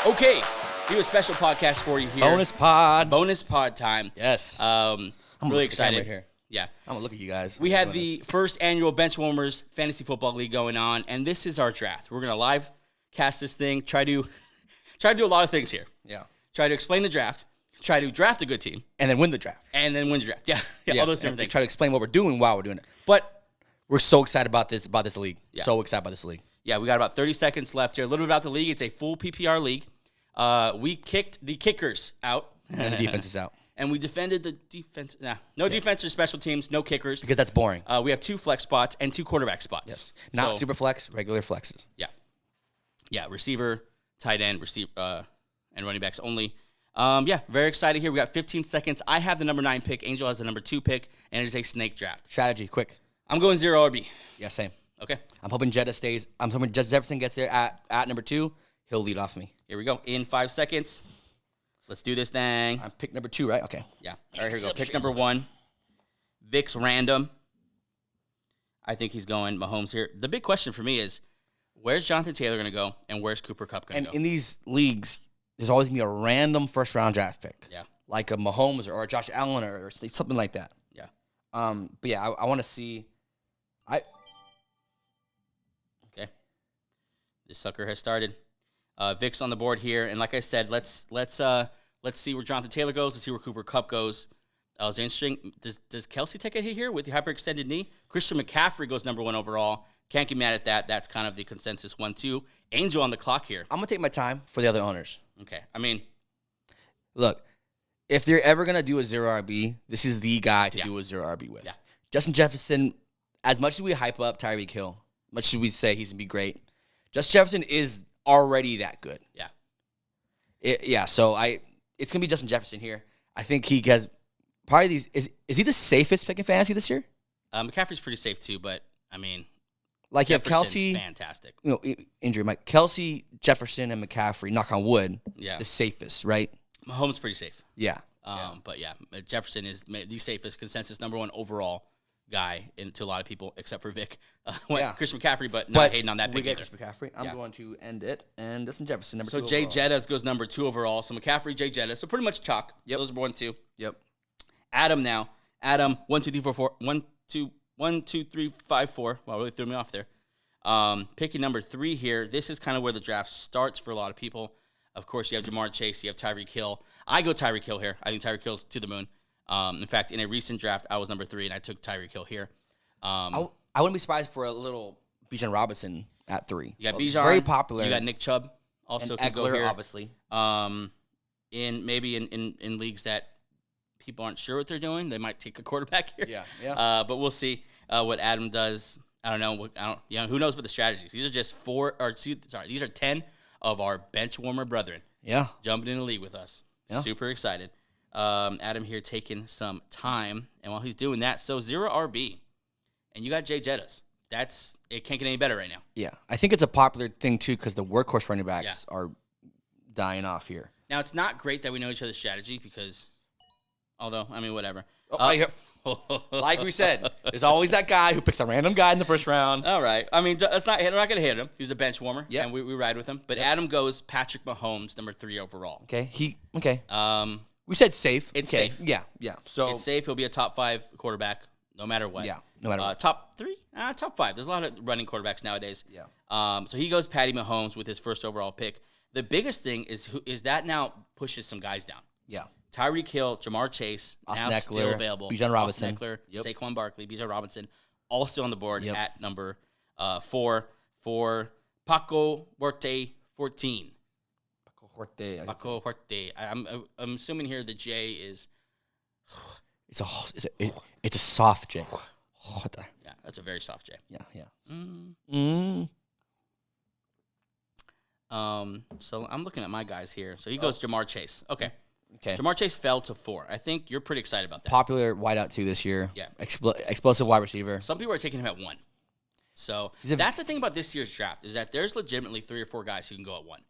Okay, we have a special podcast for you here. Bonus pod time. Yes. I'm really excited. Right here. Yeah. I'm going to look at you guys. We had the first annual BENCHwarmers Fantasy Football League going on, and this is our draft. We're going to live cast this thing, try to do a lot of things here. Yeah. Try to explain the draft, try to draft a good team. And then win the draft. And then win the draft. Yeah, Yes. all those different things. Try to explain what we're doing while we're doing it. But we're so excited about this league. Yeah. So excited about this league. Yeah, we got about 30 seconds left here. A little bit about the league. It's a full PPR league. We kicked the kickers out. And the defense is out. And we defended the defense. No defense or special teams, no kickers. Because that's boring. We have 2 flex spots and 2 quarterback spots. Yes. Not super flex, regular flexes. Yeah. Yeah, receiver, tight end, and running backs only. Yeah, very excited here. We got 15 seconds. I have the number 9 pick. Angel has the number 2 pick, and it is a snake draft. Strategy, quick. I'm going 0 RB. Yeah, same. Okay. I'm hoping Jetta stays. I'm hoping Jefferson gets there at number 2. He'll lead off me. Here we go. In 5 seconds. Let's do this thing. I'm pick number 2, right? Okay. Yeah. All right, here we go. Pick number 1. Vic's random. I think he's going Mahomes here. The big question for me is, where's Jonathan Taylor going to go, and where's Cooper Kupp going to go? And in these leagues, there's always going to be a random first-round draft pick. Yeah. Like a Mahomes or a Josh Allen or something like that. Yeah. But yeah, I want to see. Okay. This sucker has started. Vic's on the board here, and like I said, let's see where Jonathan Taylor goes. Let's see where Cooper Kupp goes. It was interesting. Does Kelsey take a hit here with the hyperextended knee? Christian McCaffrey goes number 1 overall. Can't get mad at that. That's kind of the consensus 1-2. Angel on the clock here. I'm gonna take my time for the other owners. Okay. I mean, look, if they're ever gonna do a 0 RB, this is the guy to do a 0 RB with. Yeah. Justin Jefferson. As much as we hype up Tyreek Hill, much as we say he's gonna be great, Justin Jefferson is already that good. Yeah. So it's gonna be Justin Jefferson here. I think he has probably these. Is he the safest pick in fantasy this year? McCaffrey's pretty safe too, but I mean, like you have Kelsey, fantastic. Injury, Mike Kelsey, Jefferson, and McCaffrey. Knock on wood. Yeah. The safest, right? Mahomes pretty safe. Yeah. But yeah, Jefferson is the safest consensus number 1 overall guy to a lot of people, except for Vic. Chris McCaffrey, but not hating on that pick either. Chris McCaffrey. I'm going to end it, and Justin Jefferson, number 2 So Jay Jettas goes number 2 overall. So McCaffrey, Jay Jettas. So pretty much chalk. Yep. Those are 1-2. Yep. Adam now. Adam, 1, 2, 3, 4, 4. 1, 2, 3, 5, 4. Wow, really threw me off there. Picking number 3 here. This is kind of where the draft starts for a lot of people. Of course, you have Jamar Chase. You have Tyreek Hill. I go Tyreek Hill here. I think Tyreek Hill's to the moon. In fact, in a recent draft, I was number 3, and I took Tyreek Hill here. I wouldn't be surprised for a little Bijan Robinson at 3. You got Bijan. Very popular. You got Nick Chubb. Also and could go Eckler, here. obviously. In leagues that people aren't sure what they're doing, they might take a quarterback here. Yeah. But we'll see what Adam does. I don't know. Who knows what the strategies? These are just 10 of our bench warmer brethren. Yeah. Jumping in the league with us. Yeah. Super excited. Adam here taking some time, and while he's doing that, so 0 RB, and you got Jay Jettas. It can't get any better right now. Yeah, I think it's a popular thing too because the workhorse running backs are dying off here. Now it's not great that we know each other's strategy because, although I mean whatever. Like we said, there's always that guy who picks a random guy in the first round. All right, I mean we're not going to hit him. He's a bench warmer, and we ride with him. But Adam goes Patrick Mahomes, number 3 overall. Okay, we said safe. It's safe. Yeah. So it's safe. He'll be a top 5 quarterback no matter what. Yeah, no matter what. Top 3? Top 5. There's a lot of running quarterbacks nowadays. Yeah. So he goes Patty Mahomes with his first overall pick. The biggest thing is that now pushes some guys down. Yeah. Tyreek Hill, Jamar Chase, Austin now Eckler, still available. Bijan Robinson. Austin Eckler, Saquon Barkley, Bijan Robinson, all still on the board at number 4 for Paco Huarte 14. Paco Huarte. I'm assuming here the J is. It's a soft J. Yeah, that's a very soft J. Yeah. So I'm looking at my guys here. So he goes Jamar Chase. Okay. Okay. Jamar Chase fell to 4. I think you're pretty excited about that. Popular wideout too this year. Yeah. Explosive wide receiver. Some people are taking him at 1. So that's the thing about this year's draft is that there's legitimately 3 or 4 guys who can go at 1,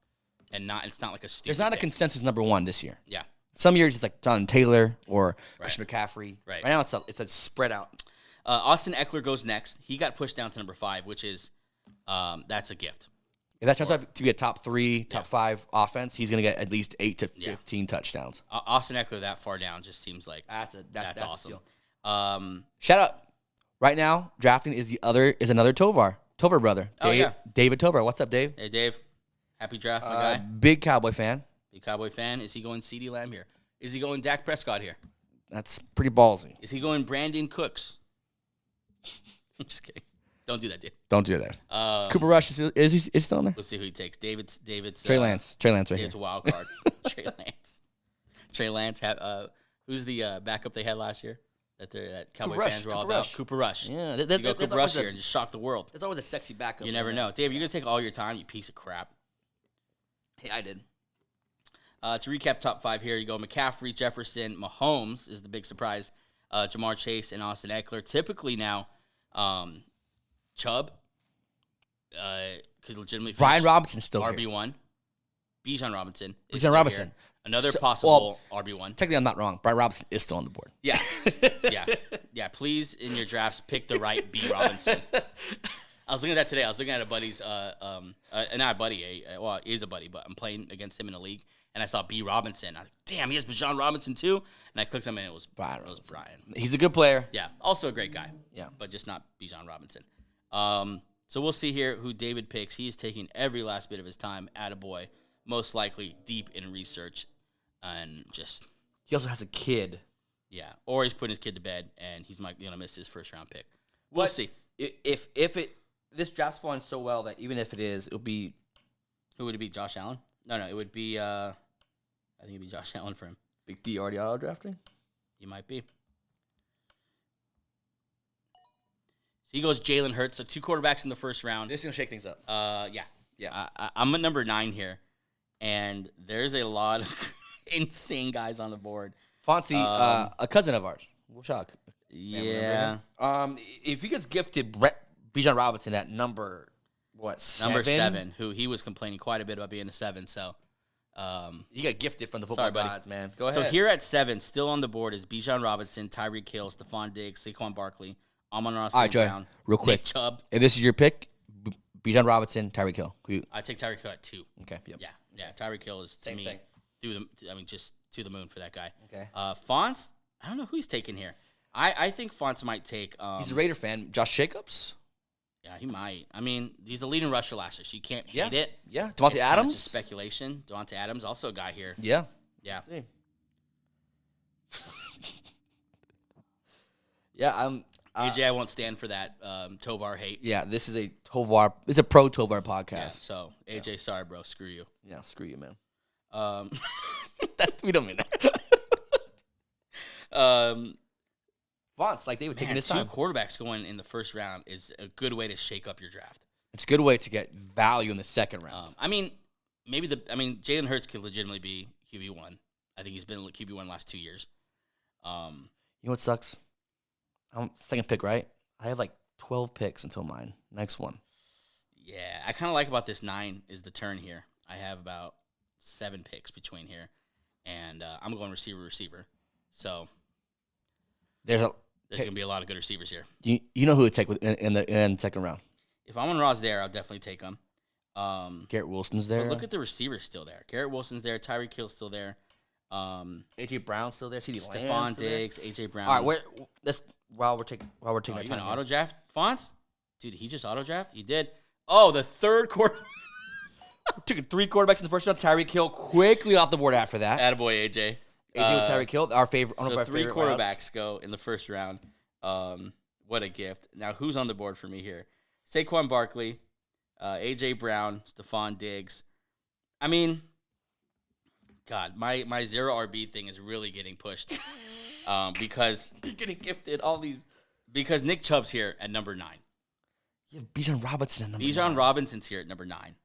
and it's not like a stupid. There's not a consensus number 1 this year. Yeah. Some years it's like Jonathan Taylor or Christian McCaffrey. Right now it's a spread out. Austin Eckler goes next. He got pushed down to number 5, which is that's a gift. If that turns out to be a top 3, top 5 offense, he's going to get at least 8 to 15 touchdowns. Austin Eckler that far down just seems like that's awesome. Shout out. Right now, drafting is another Tovar brother. David Tovar. What's up, Dave? Hey, Dave. Happy draft, my guy. Big Cowboy fan. Big Cowboy fan. Is he going CeeDee Lamb here? Is he going Dak Prescott here? That's pretty ballsy. Is he going Brandon Cooks? I'm just kidding. Don't do that, dude. Don't do that. Cooper Rush is he still in there? We'll see who he takes. David's Trey Lance. Trey Lance right David's here. a wild card. Trey Lance. Who's the backup they had last year? That Cowboy fans were all about. Cooper Rush. Yeah, you go Cooper Rush here and just shock the world. There's always a sexy backup. You never know. Dave, you're going to take all your time, you piece of crap. Hey, I did. To recap top 5 here, you go McCaffrey, Jefferson, Mahomes is the big surprise. Jamar Chase and Austin Eckler. Typically now, Chubb could legitimately finish Brian Robinson's still RB1. Bijan Robinson. Bijan Robinson. Another possible RB1. Technically, I'm not wrong. Brian Robinson is still on the board. Yeah. Yeah. Please, in your drafts, pick the right B. Robinson. I was looking at that today. I was looking at a buddy's, not a buddy, well, he is a buddy, but I'm playing against him in a league, and I saw B. Robinson. I was like, damn, he has Bijan Robinson too? And I clicked on him, and it was Brian. He's a good player. Yeah, also a great guy. Yeah. But just not Bijan Robinson. So we'll see here who David picks. He's taking every last bit of his time, attaboy, most likely deep in research, and just... He also has a kid. Yeah, or he's putting his kid to bed, and he's going to miss his first-round pick. We'll see. If this draft's falling so well that even if it is, it'll be... Who would it be, Josh Allen? No, it would be, I think it'd be Josh Allen for him. Big D already auto drafting? He might be. So he goes Jalen Hurts, so 2 quarterbacks in the first round. This is going to shake things up. Yeah. I'm at number 9 here, and there's a lot of insane guys on the board. Fonzie, a cousin of ours. We'll shock. Yeah. If he gets gifted Bijan Robinson at number 7? Number 7, who he was complaining quite a bit about being a 7, so... you got gifted from the football gods, man. Go ahead. So here at 7, still on the board, is Bijan Robinson, Tyreek Hill, Stephon Diggs, Saquon Barkley, Amon-Ra St. Brown, real quick. Nick Chubb. If this is your pick, Bijan Robinson, Tyreek Hill. I take Tyreek Hill at 2. Okay. Yep. Yeah. Tyreek Hill is, to Same me, thing. just to the moon for that guy. Okay. Fonts, I don't know who he's taking here. I think Fonts might take... he's a Raider fan. Josh Jacobs? Yeah, he might. I mean, he's the leading rusher last year, so you can't hate it. Yeah. Devontae Adams? Just speculation. Devontae Adams, also a guy here. Yeah. Yeah, AJ, I won't stand for that Tovar hate. Yeah, this is a Tovar. It's a pro Tovar podcast. Yeah, so AJ, sorry, bro. Screw you. Yeah, screw you, man. We don't mean that. Fonts, like David taking his time. 2 quarterbacks going in the first round is a good way to shake up your draft. It's a good way to get value in the second round. I mean, Jalen Hurts could legitimately be QB1. I think he's been QB1 the last 2 years. You know what sucks? I'm second pick, right? I have like 12 picks until mine. Next one. Yeah, I kind of like about this 9 is the turn here. I have about 7 picks between here, and I'm going receiver. So there's going to be a lot of good receivers here. You know who to take in the second round. If Amon-Ra's there, I'll definitely take him. Garrett Wilson's there. Look at the receivers still there. Garrett Wilson's there. Tyreek Hill's still there. AJ Brown's still there. Stephon Diggs, AJ Brown. All right, while we're taking our you time. Gonna auto draft Fonts? Dude, he just auto draft? He did. Oh, the third quarter. Took 3 quarterbacks in the first round. Tyreek Hill quickly off the board after that. Attaboy, AJ. AJ with Tyreek Hill, our favorite. So 3 quarterbacks go in the first round. What a gift. Now, who's on the board for me here? Saquon Barkley, AJ Brown, Stephon Diggs. I mean, God, my 0 RB thing is really getting pushed because you're getting gifted all these. Because Nick Chubb's here at number 9. You have Bijan Robinson at number 9. Bijan Robinson's here at number 9.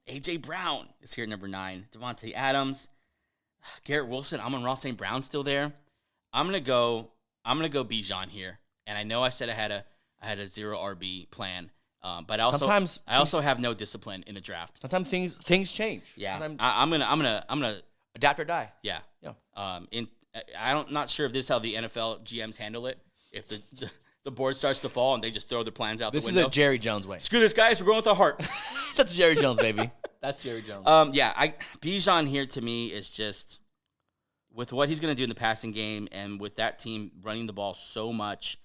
AJ Brown is here at number 9. Devontae Adams, Garrett Wilson, Amon-Ra St. Brown still there. I'm gonna go Bijan here, and I know I said I had a 0 RB plan, but I also have no discipline in the draft. Sometimes things change. Yeah, I'm gonna adapt or die. Yeah. I'm not sure if this is how the NFL GMs handle it. If the board starts to fall and they just throw their plans out the window. This is a Jerry Jones way. Screw this, guys. We're going with our heart. That's Jerry Jones, baby. That's Jerry Jones. Bijan here to me is just with what he's going to do in the passing game and with that team running the ball so much,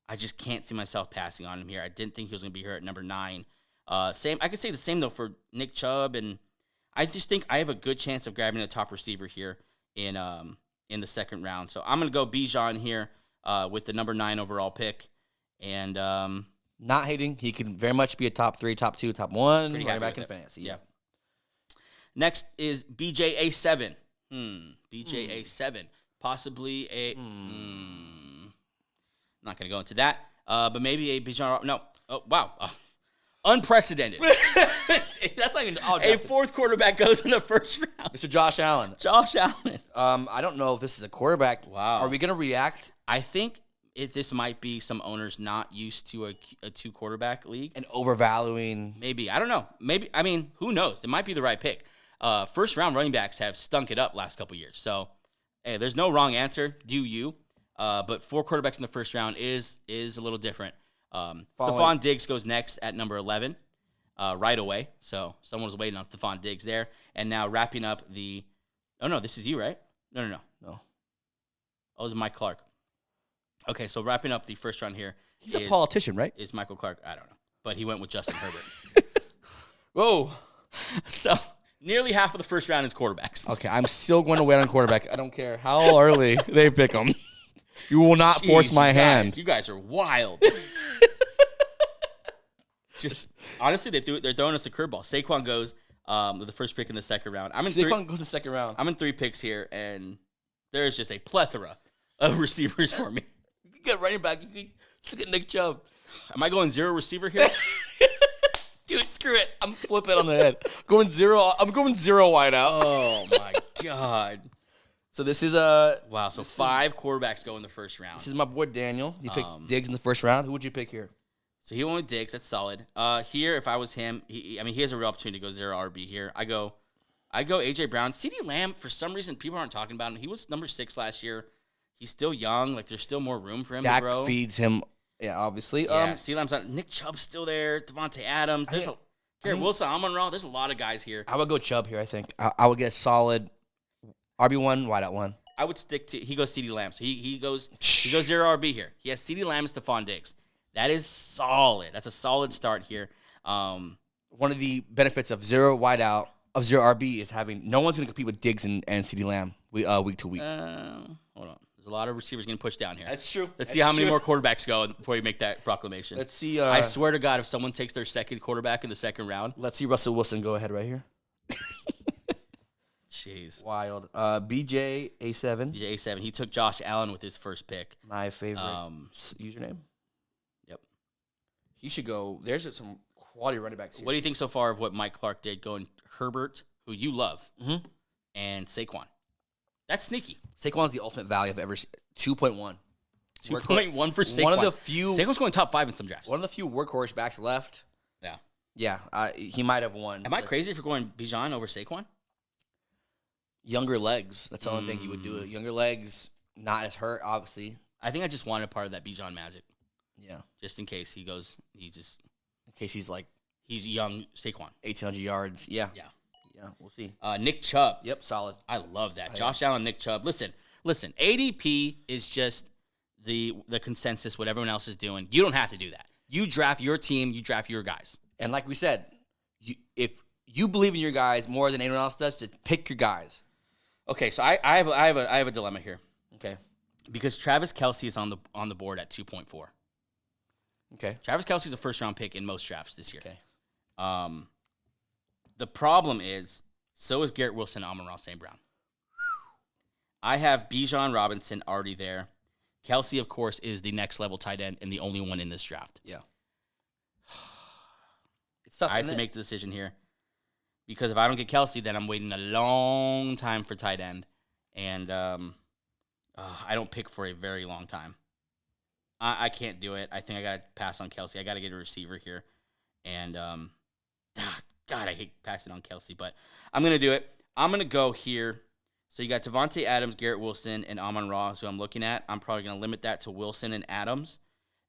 I just can't see myself passing on him here. I didn't think he was going to be here at number 9. Same. I could say the same though for Nick Chubb, and I just think I have a good chance of grabbing a top receiver here in the second round. So I'm going to go Bijan here with the number 9 overall pick, and not hating. He could very much be a top 3, top 2, top 1 running back in fantasy. Yeah. Next is BJA7. BJA7. Possibly a... Not going to go into that. But maybe a Bijan... No. Oh, wow. Unprecedented. That's not even... A fourth quarterback goes in the first round. Mr. Josh Allen. Josh Allen. I don't know if this is a quarterback. Wow. Are we going to react? I think this might be some owners not used to a 2-quarterback league. And overvaluing... Maybe. I don't know. Maybe. I mean, who knows? It might be the right pick. First-round running backs have stunk it up last couple years. So, hey, there's no wrong answer. Do you? But 4 quarterbacks in the first round is a little different. Stephon Diggs goes next at number 11 right away. So someone was waiting on Stephon Diggs there. And now wrapping up the – oh, no, this is you, right? No. Oh, it was Mike Clark. Okay, so wrapping up the first round here. He's a politician, right? Is Michael Clark. I don't know. But he went with Justin Herbert. Whoa. So nearly half of the first round is quarterbacks. Okay, I'm still going to wait on quarterback. I don't care how early they pick them. You will not force my hand. You guys are wild. Just honestly, they're throwing us a curveball. Saquon goes with the first pick in the second round. Saquon goes the second round. I'm in 3 picks here, and there's just a plethora of receivers for me. You can get running back. You can look at Nick Chubb. Am I going 0 receiver here? Dude, screw it. I'm flipping on the head. I'm going 0 wide out. Oh my god. So this is wow. So 5 quarterbacks go in the first round. This is my boy Daniel. He picked Diggs in the first round. Who would you pick here? So he went with Diggs. That's solid. Here, if I was him, he has a real opportunity to go 0 RB here. I go AJ Brown. CeeDee Lamb. For some reason, people aren't talking about him. He was number 6 last year. He's still young. Like there's still more room for him to grow. Dak feeds him. Yeah, obviously. Yeah, CeeDee Lamb's not. Nick Chubb's still there. Devontae Adams. There's Garrett Wilson. Amon-Ra. There's a lot of guys here. I would go Chubb here. I think I would get a solid RB1, wideout 1. I would stick to. He goes CeeDee Lamb. So he goes 0 RB here. He has CeeDee Lamb and Stephon Diggs. That is solid. That's a solid start here. One of the benefits of 0 wideout of 0 RB is having no one's going to compete with Diggs and CeeDee Lamb week to week. Hold on. There's a lot of receivers getting pushed down here. That's true. Let's see how many more quarterbacks go before you make that proclamation. Let's see. I swear to God, if someone takes their second quarterback in the second round. Let's see Russell Wilson go ahead right here. Jeez. Wild. BJ A7. BJ A7. He took Josh Allen with his first pick. My favorite username. Yep. He should go. There's some quality running backs here. What do you think so far of what Mike Clark did going Herbert, who you love, and Saquon? That's sneaky. Saquon's the ultimate value I've ever seen. 2.1. 2.1 for Saquon. One of the few. Saquon's going top 5 in some drafts. One of the few workhorse backs left. Yeah. Yeah, he might have won. Am I crazy if you're going Bijan over Saquon? Younger legs. That's the only thing you would do. Younger legs, not as hurt, obviously. I think I just wanted part of that Bijan magic. Yeah. Just in case he goes, in case he's young Saquon. 1,800 yards. Yeah. Yeah. Yeah, we'll see. Nick Chubb. Yep, solid. I love that. Josh Allen, Nick Chubb. Listen. ADP is just the consensus, what everyone else is doing. You don't have to do that. You draft your team. You draft your guys. And like we said, if you believe in your guys more than anyone else does, just pick your guys. Okay, so I have a dilemma here. Okay. Because Travis Kelce is on the board at 2.4. Okay. Travis Kelce is a first round pick in most drafts this year. Okay. The problem is, so is Garrett Wilson and Amon-Ra St. Brown. I have Bijan Robinson already there. Kelce, of course, is the next level tight end and the only one in this draft. Yeah. It's tough. I have to make the decision here. Because if I don't get Kelce, then I'm waiting a long time for tight end. And I don't pick for a very long time. I can't do it. I think I got to pass on Kelce. I got to get a receiver here. And, God, I hate passing on Kelce, but I'm going to do it. I'm going to go here. So you got Devontae Adams, Garrett Wilson, and Amon-Ra, who I'm looking at. I'm probably going to limit that to Wilson and Adams.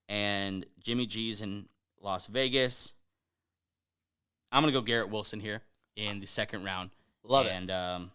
and Jimmy G's in Las Vegas. I'm going to go Garrett Wilson here in the second round. Love it. And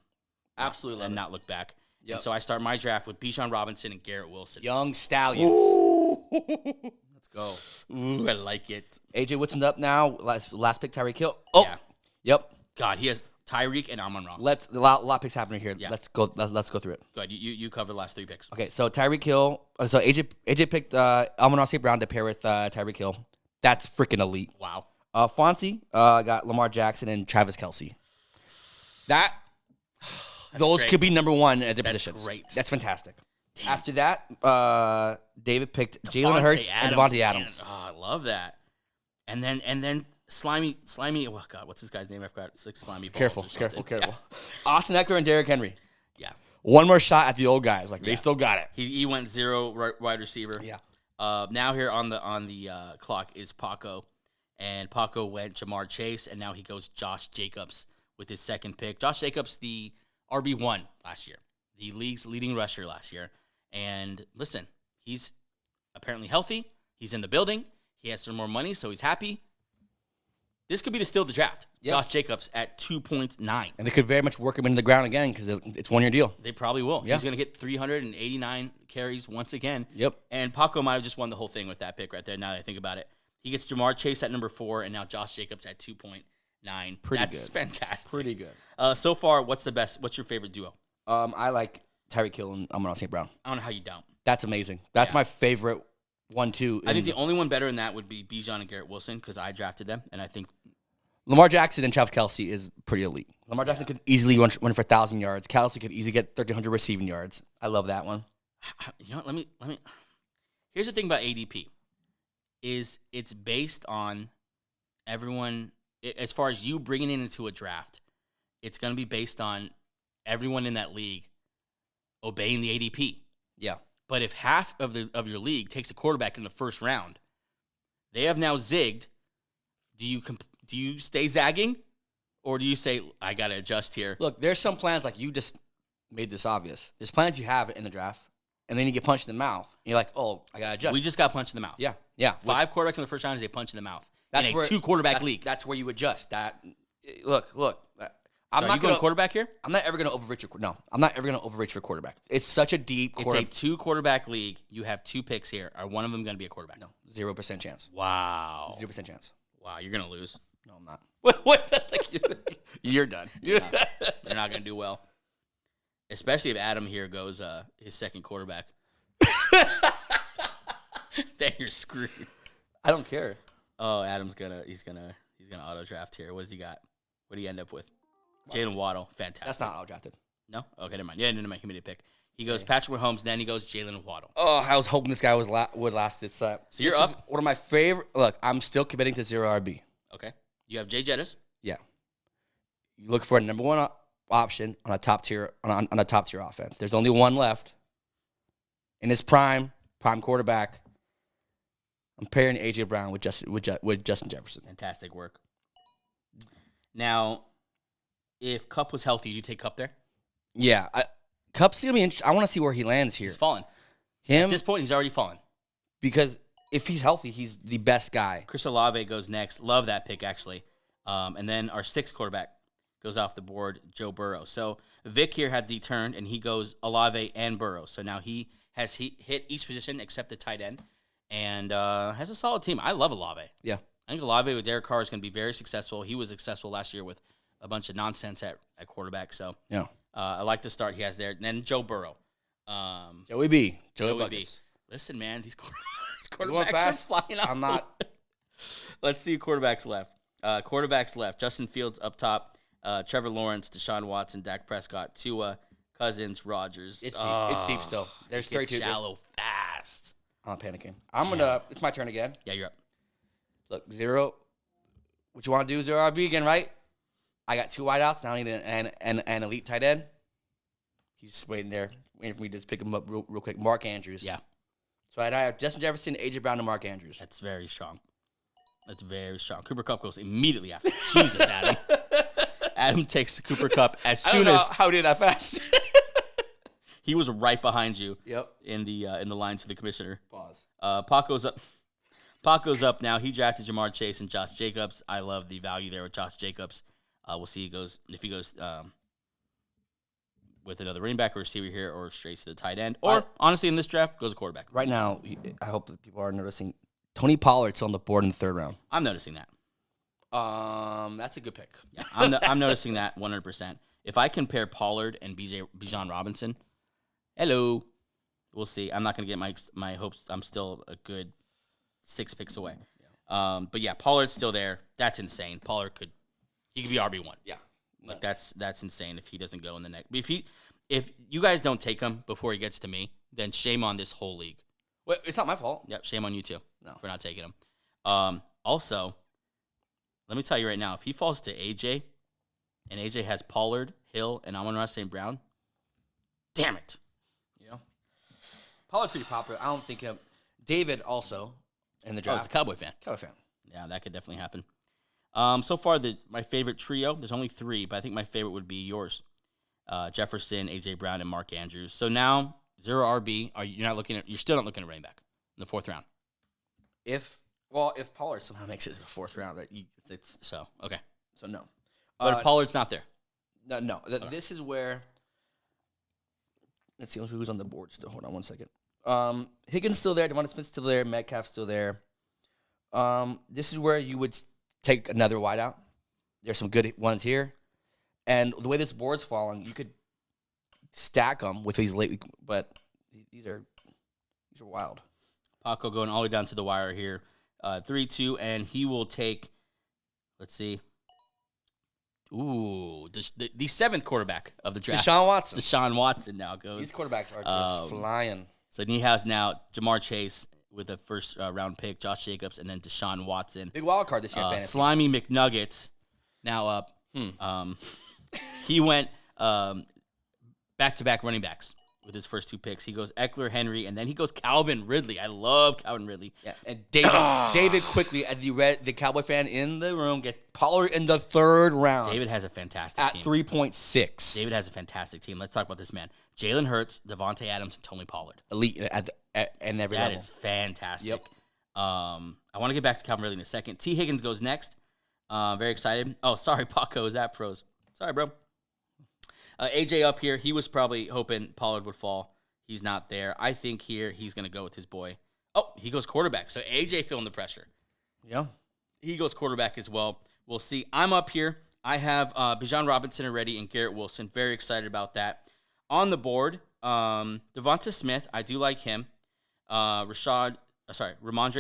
Absolutely love and it. not look back. Yep. And so I start my draft with Bijan Robinson and Garrett Wilson. Young Stallions. Let's go. Ooh, I like it. AJ Woodson up now. Last pick, Tyreek Hill. Oh, Yeah. Yep. God, he has Tyreek and Amon-Ra. A lot of picks happening here. Yeah. Let's go through it. Good. You cover the last 3 picks. Okay, so Tyreek Hill. So AJ picked Amon-Ra St. Brown to pair with Tyreek Hill. That's freaking elite. Wow. Fonzie got Lamar Jackson and Travis Kelce. Those great. could be number one at their That's positions. great. That's fantastic. Damn. After that, David picked Jalen Hurts and Devontae Adams. Oh, I love that. And then slimy. Oh God, what's this guy's name? I forgot. It's like slimy. Balls Careful. Yeah. Austin Eckler and Derrick Henry. Yeah. One more shot at the old guys. Like they Yeah. still got it. He went 0 wide receiver. Yeah. Now here on the clock is Paco, and Paco went Jamar Chase, and now he goes Josh Jacobs with his second pick. Josh Jacobs, the RB1 last year, the league's leading rusher last year. And listen, he's apparently healthy. He's in the building. He has some more money, so he's happy. This could be the steal of the draft. Yeah. Josh Jacobs at 2.9. And they could very much work him into the ground again because it's 1 year deal. They probably will. Yeah. He's going to get 389 carries once again. Yep. And Paco might have just won the whole thing with that pick right there, now that I think about it. He gets Jamar Chase at number 4, and now Josh Jacobs at 2.9. That's good. fantastic. Pretty good. So far, what's your favorite duo? I like Tyreek Hill and Amon-Ra St. Brown. I don't know how you don't. That's amazing. That's Yeah. my favorite 1-2. I think the only one better than that would be Bijan and Garrett Wilson because I drafted them, and I think Lamar Jackson and Travis Kelce is pretty elite. Lamar Jackson could easily run for 1,000 yards. Kelce could easily get 1,300 receiving yards. I love that one. you know what, let me here's the thing about ADP is it's based on everyone as far as you bringing it into a draft. It's going to be based on everyone in that league obeying the ADP. Yeah. But if half of your league takes a quarterback in the first round, they have now zigged. Do you stay zagging, or do you say I got to adjust here? Look, there's some plans like you just made this obvious. There's plans you have in the draft, and then you get punched in the mouth. And you're like, oh, I got to adjust. We just got punched in the mouth. Yeah. 5 quarterbacks in the first round is a punch in the mouth. That's in a where 2-quarterback league. That's where you adjust. Look. I'm not going quarterback here. I'm not ever going to overreach I'm not ever going to overreach for quarterback. It's such a deep quarterback. It's a 2-quarterback league. You have 2 picks here. Are one of them going to be a quarterback? No, 0% chance. Wow. 0% chance. Wow, you're going to lose. No, I'm not. What? You're done. You're not going to do well. Especially if Adam here goes his second quarterback. Then you're screwed. I don't care. Oh, Adam's he's gonna auto draft here. What does he got? What do you end up with? Jalen Waddle, fantastic. That's not auto drafted. No? Okay, never mind. Yeah, never mind. He made a pick. He goes Patrick Mahomes, then he goes Jalen Waddle. Oh, I was hoping this guy would last this. So you're up? One of my favorite. Look, I'm still committing to 0 RB. Okay. You have Jay Jettis. Yeah. You look for a number 1 option on a top tier on a top tier offense. There's only one left. In his prime quarterback. I'm pairing AJ Brown with Justin Jefferson. Fantastic work. Now, if Kupp was healthy, you take Kupp there? Yeah, Kupp's gonna be interesting. I want to see where he lands here. He's fallen. Him At this point, he's already fallen. because if he's healthy, he's the best guy. Chris Olave goes next. Love that pick, actually. And then our 6th quarterback goes off the board, Joe Burrow. So Vic here had the turn, and he goes Olave and Burrow. So now he has hit each position except the tight end, and has a solid team. I love Olave. Yeah, I think Olave with Derek Carr is going to be very successful. He was successful last year with a bunch of nonsense at quarterback. So yeah. I like the start he has there. And then Joe Burrow. Joey B. Joey Buckets. B. Listen, man, these going quarterbacks are fast? flying out. I'm not. Let's see quarterbacks left. Quarterbacks left. Justin Fields up top. Trevor Lawrence, Deshaun Watson, Dak Prescott, Tua, Cousins, Rodgers. It's deep. It's deep still. There's It gets 32. shallow fast. I'm panicking. I'm gonna. It's my turn again. Yeah, you're up. Look, 0. What you want to do? 0 RB again, right? I got 2 wideouts. Now I need an elite tight end. He's just waiting for me to just pick him up real quick. Mark Andrews. Yeah. So I have Justin Jefferson, AJ Brown, and Mark Andrews. That's very strong. That's very strong. Cooper Kupp goes immediately after. Jesus, Adam. Adam takes the Cooper Kupp as soon as how did that fast? he was right behind you. Yep. In the lines to the commissioner. Pause. Paco's up. Paco's up now. He drafted Jamar Chase and Josh Jacobs. I love the value there with Josh Jacobs. We'll see if he goes with another running back or receiver here or straight to the tight end. Or, honestly, in this draft, goes a quarterback. Right now, I hope that people are noticing Tony Pollard's on the board in the third round. I'm noticing that. That's a good pick. Yeah, I'm noticing that 100%. If I compare Pollard and Bijan Robinson, hello, we'll see. I'm not going to get my hopes. I'm still a good 6 picks away. Yeah. But yeah, Pollard's still there. That's insane. Pollard could be RB1. Yeah. Like that's insane if he doesn't go in the next. But if you guys don't take him before he gets to me, then shame on this whole league. Well, it's not my fault. Yep, shame on you too. No. For not taking him. Also, let me tell you right now, if he falls to AJ, and AJ has Pollard, Hill, and Amon-Ra St. Brown, damn it. Yeah. Pollard's pretty popular. I don't think David also in the draft. Oh, it's a Cowboy fan. Cowboy fan. Yeah, that could definitely happen. So far, my favorite trio, there's only 3, but I think my favorite would be yours. Jefferson, AJ Brown, and Mark Andrews. So now, 0 RB. You're still not looking at running back in the 4th round. If Pollard somehow makes it to the 4th round, okay. So no. But if Pollard's not there. No. This is where. Let's see who's on the board still. Hold on one second. Higgins still there. Devonta Smith's still there. Metcalf's still there. This is where you would take another wideout. There's some good ones here. And the way this board's falling, you could stack them with these lately, but these are wild. Paco going all the way down to the wire here. 3-2, and he will take, let's see. Ooh, the 7th quarterback of the draft. Deshaun Watson now goes. These quarterbacks are just flying. So he has now Jamar Chase with a first round pick, Josh Jacobs, and then Deshaun Watson. Big wild card this year, fantasy. Slimy McNuggets now up. He went back-to-back running backs with his first 2 picks. He goes Eckler, Henry, and then he goes Calvin Ridley. I love Calvin Ridley. Yeah, and David quickly, as the Cowboy fan in the room, gets Pollard in the 3rd round. David has a fantastic team. At 3.6. David has a fantastic team. Let's talk about this man. Jalen Hurts, Devontae Adams, and Tony Pollard. Elite at every level. That is fantastic. Yep. I want to get back to Calvin Ridley in a second. T. Higgins goes next. Very excited. Oh, sorry, Paco is at pros. Sorry, bro. AJ up here. He was probably hoping Pollard would fall. He's not there. I think here he's going to go with his boy. Oh, he goes quarterback. So AJ feeling the pressure. Yeah. He goes quarterback as well. We'll see. I'm up here. I have Bijan Robinson already and Garrett Wilson. Very excited about that. On the board, Devonta Smith. I do like him. Ramondre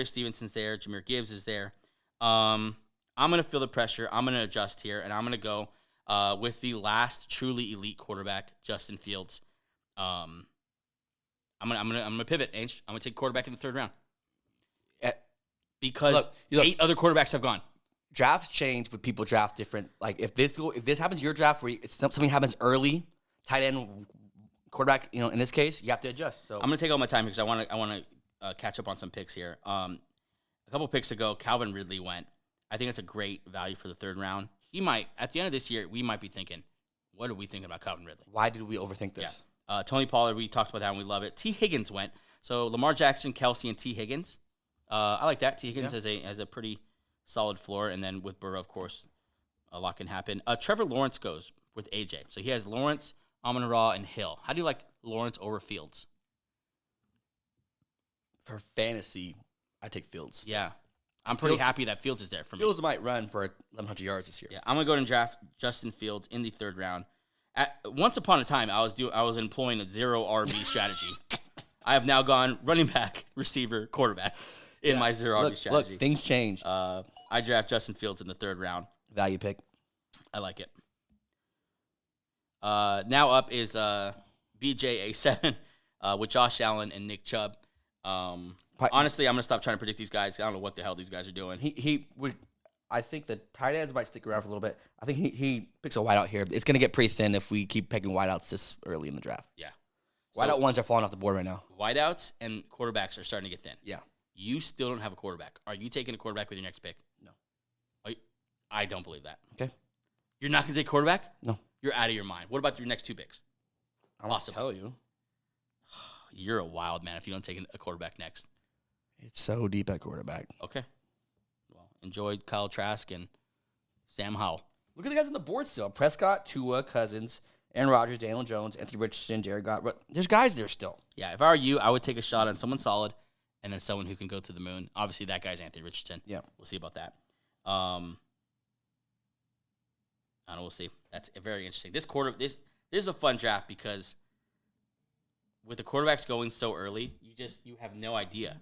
Stevenson's there. Jahmyr Gibbs is there. I'm going to feel the pressure. I'm going to adjust here, and I'm going to go with the last truly elite quarterback, Justin Fields. I'm gonna pivot, Ainge. I'm gonna take quarterback in the 3rd round because 8 other quarterbacks have gone. Drafts change, but people draft different. Like if this happens in your draft where something happens early, tight end, quarterback, in this case, you have to adjust. So I'm gonna take all my time because I want to catch up on some picks here. A couple picks ago, Calvin Ridley went. I think it's a great value for the 3rd round. He might, at the end of this year, we might be thinking, what are we thinking about Calvin Ridley? Why did we overthink this? Yeah. Tony Pollard, we talked about that and we love it. T. Higgins went. So Lamar Jackson, Kelsey, and T. Higgins. I like that. T. Higgins has a pretty solid floor. And then with Burrow, of course, a lot can happen. Trevor Lawrence goes with AJ. So he has Lawrence, Amon-Ra, and Hill. How do you like Lawrence over Fields? For fantasy, I take Fields. Yeah. I'm pretty happy that Fields is there for me. Fields might run for 1,100 yards this year. Yeah, I'm gonna go and draft Justin Fields in the 3rd round. Once upon a time, I was employing a 0 RB strategy. I have now gone running back, receiver, quarterback in my 0 RB strategy. Look, things change. I draft Justin Fields in the 3rd round. Value pick. I like it. Now up is BJA7 with Josh Allen and Nick Chubb. Honestly, I'm going to stop trying to predict these guys. I don't know what the hell these guys are doing. He would. I think the tight ends might stick around for a little bit. I think he picks a wideout here. It's going to get pretty thin if we keep picking wideouts this early in the draft. Yeah. Wideout ones are falling off the board right now. Wideouts and quarterbacks are starting to get thin. Yeah. You still don't have a quarterback. Are you taking a quarterback with your next pick? No. I don't believe that. Okay. You're not going to take quarterback? No. You're out of your mind. What about your next 2 picks? I'm going to tell you. You're a wild man if you don't take a quarterback next. It's so deep at quarterback. Okay. Well, enjoy Kyle Trask and Sam Howell. Look at the guys on the board still. Prescott, Tua, Cousins, Aaron Rodgers, Daniel Jones, Anthony Richardson, Jared Goff. There's guys there still. Yeah, if I were you, I would take a shot on someone solid and then someone who can go to the moon. Obviously, that guy's Anthony Richardson. Yeah. We'll see about that. I don't know. We'll see. That's very interesting. This is a fun draft because with the quarterbacks going so early, you have no idea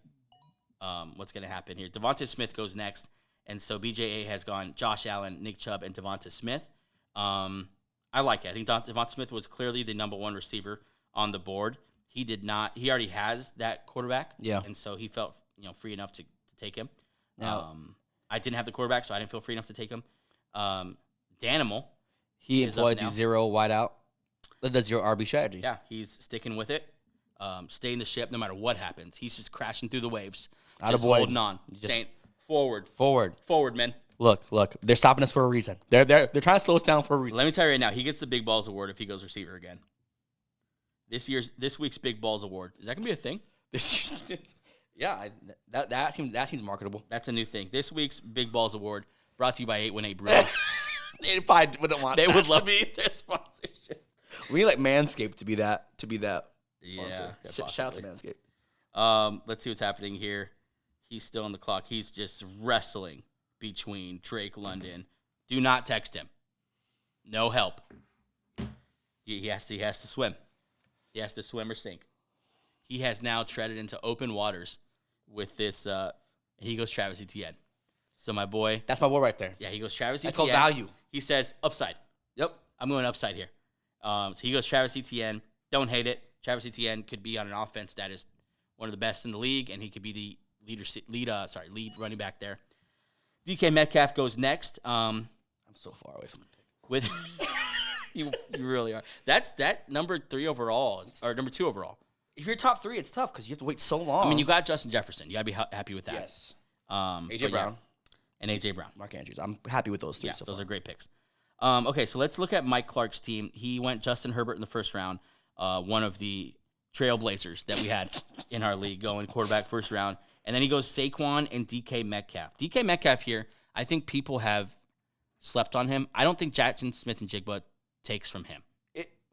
what's going to happen here. Devonta Smith goes next, and so BJA has gone Josh Allen, Nick Chubb, and Devonta Smith. I like it. I think Devonta Smith was clearly the number one receiver on the board. He did not. He already has that quarterback. Yeah. And so he felt free enough to take him. Now, I didn't have the quarterback, so I didn't feel free enough to take him. Danimal. He employed the zero wideout. The zero RB strategy. Yeah, he's sticking with it. Staying the ship no matter what happens. He's just crashing through the waves. Just holding on. Saying forward. Forward, man. Look. They're stopping us for a reason. They're trying to slow us down for a reason. Let me tell you right now, he gets the Big Balls Award if he goes receiver again. This week's Big Balls Award. Is that gonna be a thing? Yeah, that seems marketable. That's a new thing. This week's Big Balls Award brought to you by 818 Brewing. They probably wouldn't want. They would love to be their sponsorship. We need like Manscaped to be that. Yeah. Shout out to Manscaped. Let's see what's happening here. He's still on the clock. He's just wrestling between Drake London. Do not text him. No help. He has to swim. He has to swim or sink. He has now treaded into open waters with this. He goes Travis Etienne. So my boy. That's my boy right there. Yeah, he goes Travis Etienne. That's called value. He says upside. Yep. I'm going upside here. So he goes Travis Etienne. Don't hate it. Travis Etienne could be on an offense that is one of the best in the league, and he could be the lead running back there. DK Metcalf goes next. I'm so far away from the pick. With you really are. That's number 3 overall or number 2 overall. If you're top 3, it's tough because you have to wait so long. I mean, you got Justin Jefferson. You got to be happy with that. Yes. AJ Brown. And AJ Brown. Mark Andrews. I'm happy with those 3 Yeah, so those far. are great picks. Okay, so let's look at Mike Clark's team. He went Justin Herbert in the first round, one of the trailblazers that we had in our league going quarterback first round. And then he goes Saquon and DK Metcalf. DK Metcalf here, I think people have slept on him. I don't think Jackson Smith-Njigba takes from him.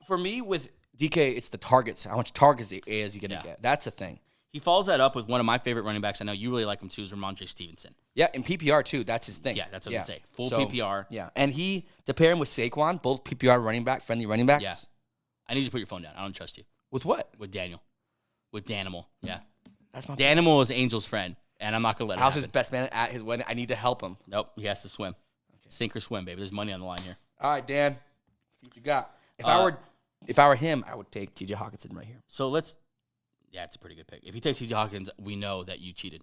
For me, with DK, it's the targets. How much targets is he going to get? That's the thing. He follows that up with one of my favorite running backs. I know you really like him too, is Ramondre Stevenson. Yeah, in PPR too. That's his thing. Yeah, that's what I was going to say. Full PPR. Yeah, and to pair him with Saquon, both PPR friendly running backs. Yeah. I need you to put your phone down. I don't trust you. With what? With Daniel. With Danimal. Yeah. That's my Danimal is Angel's friend, and I'm not going to let him. How's his best man at his wedding? I need to help him. Nope, he has to swim. Okay. Sink or swim, baby. There's money on the line here. All right, Dan. See what you got. If I were him, I would take TJ Hawkinson right here. So yeah, it's a pretty good pick. If he takes TJ Hawkins, we know that you cheated.